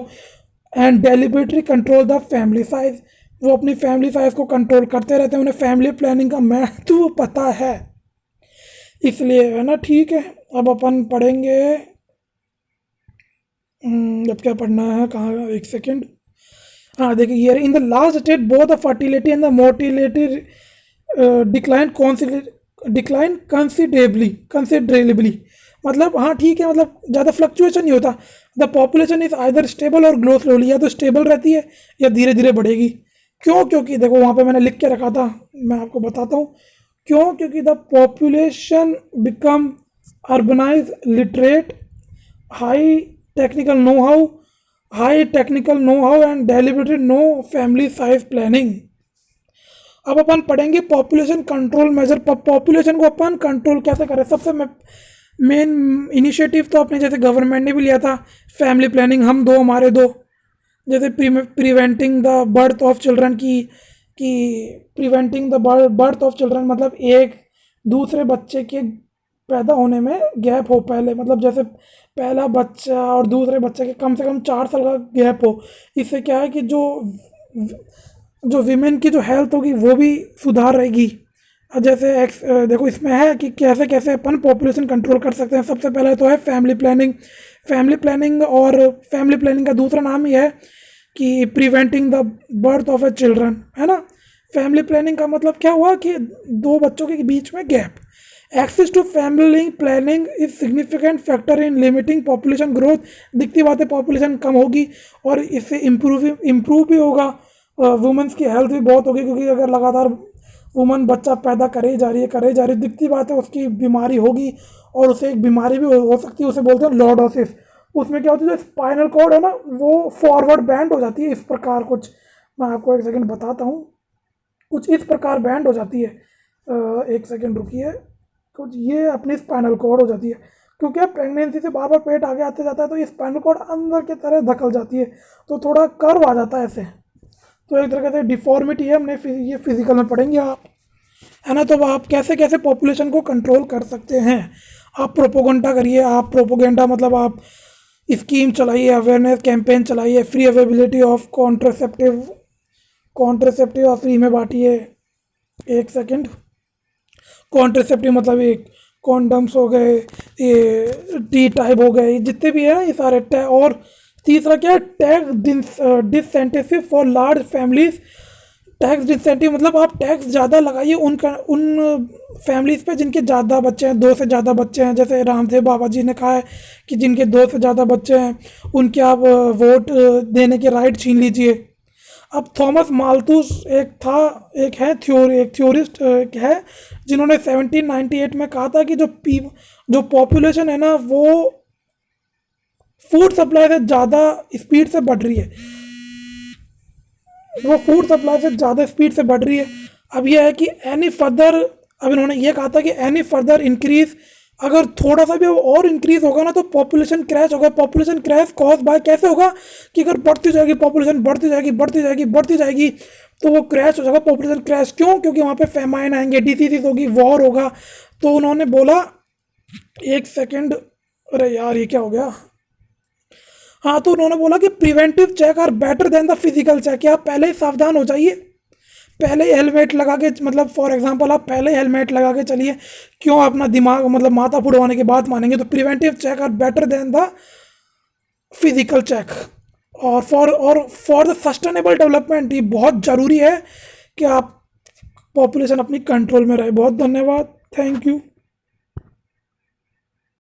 and deliberately control the family size. वो अपनी फैमिली साइज को कंट्रोल करते रहते हैं, उन्हें फैमिली प्लानिंग का महत्व पता है, इसलिए है ना। ठीक है, अब अपन पढ़ेंगे। अब क्या पढ़ना है, कहाँ, एक सेकेंड। हाँ देखिए ये in the last state both the fertility and the mortality decline decline considerably. मतलब हाँ ठीक है, मतलब ज़्यादा फ्लक्चुएशन नहीं होता। The population is either stable और ग्रो स्लोली, या तो स्टेबल रहती है या धीरे धीरे बढ़ेगी। क्यों, क्योंकि देखो वहाँ पे मैंने लिख के रखा था, मैं आपको बताता हूँ क्यों। क्योंकि the population become urbanize, literate, high technical know how and deliberated no family size planning. अब अपन पढ़ेंगे पॉपुलेशन कंट्रोल मेजर। पॉपुलेशन को अपन कंट्रोल कैसे करें। सबसे मेन इनिशिएटिव तो अपने जैसे गवर्नमेंट ने भी लिया था, फैमिली प्लानिंग, हम दो हमारे दो। जैसे preventing the birth of children की preventing the birth of children मतलब एक दूसरे बच्चे के पैदा होने में गैप हो पहले, मतलब जैसे पहला बच्चा और दूसरे बच्चे के कम से कम 4 साल का गैप हो। इससे क्या है कि जो विमेन की जो हेल्थ होगी वो भी सुधार रहेगी। जैसे देखो इसमें है कि कैसे कैसे अपन पॉपुलेशन कंट्रोल कर सकते हैं। सबसे पहले तो है फैमिली प्लानिंग। और फैमिली प्लानिंग का दूसरा नाम ही है कि preventing the birth of A children, है ना। फैमिली प्लानिंग का मतलब क्या हुआ कि दो बच्चों के बीच में gap. Access to family planning is significant factor in limiting population growth. दिखती बात है पॉपुलेशन कम होगी और इससे इम्प्रूव भी होगा। वुमेंस की हेल्थ भी बहुत होगी, क्योंकि अगर लगातार वुमन बच्चा पैदा करे जा रही है, दिखती बात है उसकी बीमारी होगी, और उसे एक बीमारी भी हो सकती है, उसे बोलते हैं लॉर्डोसिस। उसमें क्या होती है, जो स्पाइनल कॉर्ड है ना वो फॉरवर्ड बैंड हो जाती है इस प्रकार। कुछ मैं आपको एक सेकंड बताता हूँ, कुछ इस प्रकार बैंड हो जाती है। एक सेकंड रुकिए, कुछ ये अपनी स्पाइनल कॉर्ड हो जाती है, क्योंकि अब प्रेगनेंसी से बार बार पेट आगे आते जाता है, तो ये स्पाइनल कॉर्ड अंदर की तरह धकल जाती है, तो थोड़ा कर्व आ जाता है ऐसे। तो एक तरह से डिफॉर्मिटी है, हमने ये फिजिकल में पढ़ेंगे आप, है ना। तो आप कैसे कैसे पॉपुलेशन को कंट्रोल कर सकते हैं। आप प्रोपोगंडा करिए। आप प्रोपोगंडा मतलब आप स्कीम चलाइए, अवेयरनेस कैंपेन चलाइए, फ्री अवेलेबिलिटी ऑफ कॉन्ट्रासेप्टिव आप फ्री में बांटिए। एक सेकंड, कॉन्ट्रासेप्टिव मतलब एक कॉन्डम्स हो गए, ये टी टाइप हो गए, जितने भी है ये सारे और तीसरा क्या है, tax disincentive for large families. Tax disincentive मतलब आप टैक्स ज़्यादा लगाइए उन फैमिलीज़ पे जिनके ज़्यादा बच्चे हैं, 2 से ज़्यादा बच्चे हैं। जैसे रामदेव बाबा जी ने कहा है कि जिनके 2 से ज़्यादा बच्चे हैं उनके आप वोट देने के राइट छीन लीजिए। अब थॉमस माल्थus एक थ्योरिस्ट है, जिन्होंने 1798 में कहा था कि जो पॉपुलेशन है ना वो फूड सप्लाई से ज़्यादा स्पीड से बढ़ रही है, वो फूड सप्लाई से ज़्यादा स्पीड से बढ़ रही है। अब यह है कि एनी फर्दर, अब इन्होंने ये कहा था कि एनी फर्दर इंक्रीज, अगर थोड़ा सा भी और इंक्रीज होगा ना तो पॉपुलेशन क्रैश होगा। पॉपुलेशन क्रैश कॉज बाय कैसे होगा कि अगर बढ़ती जाएगी पॉपुलेशन, बढ़ती जाएगी बढ़ती जाएगी बढ़ती जाएगी, तो वो क्रैश हो जाएगा पॉपुलेशन क्रैश। क्यों? क्योंकि वहाँ पे फेमाइन आएंगे, डिसीज होगी, वॉर होगा। तो उन्होंने बोला, एक सेकेंड, अरे यार ये क्या हो गया। हाँ, तो उन्होंने बोला कि preventive check are better than the physical check, कि आप पहले ही सावधान हो जाइए, पहले ही हेलमेट लगा के, मतलब फॉर एग्जांपल आप पहले ही हेलमेट लगा के चलिए। क्यों अपना दिमाग मतलब माथा फुड़वाने की बात मानेंगे? तो preventive check are better than the physical check. और फॉर द सस्टेनेबल डेवलपमेंट ये बहुत ज़रूरी है कि आप पॉपुलेशन अपनी कंट्रोल में रहे। बहुत धन्यवाद, थैंक यू।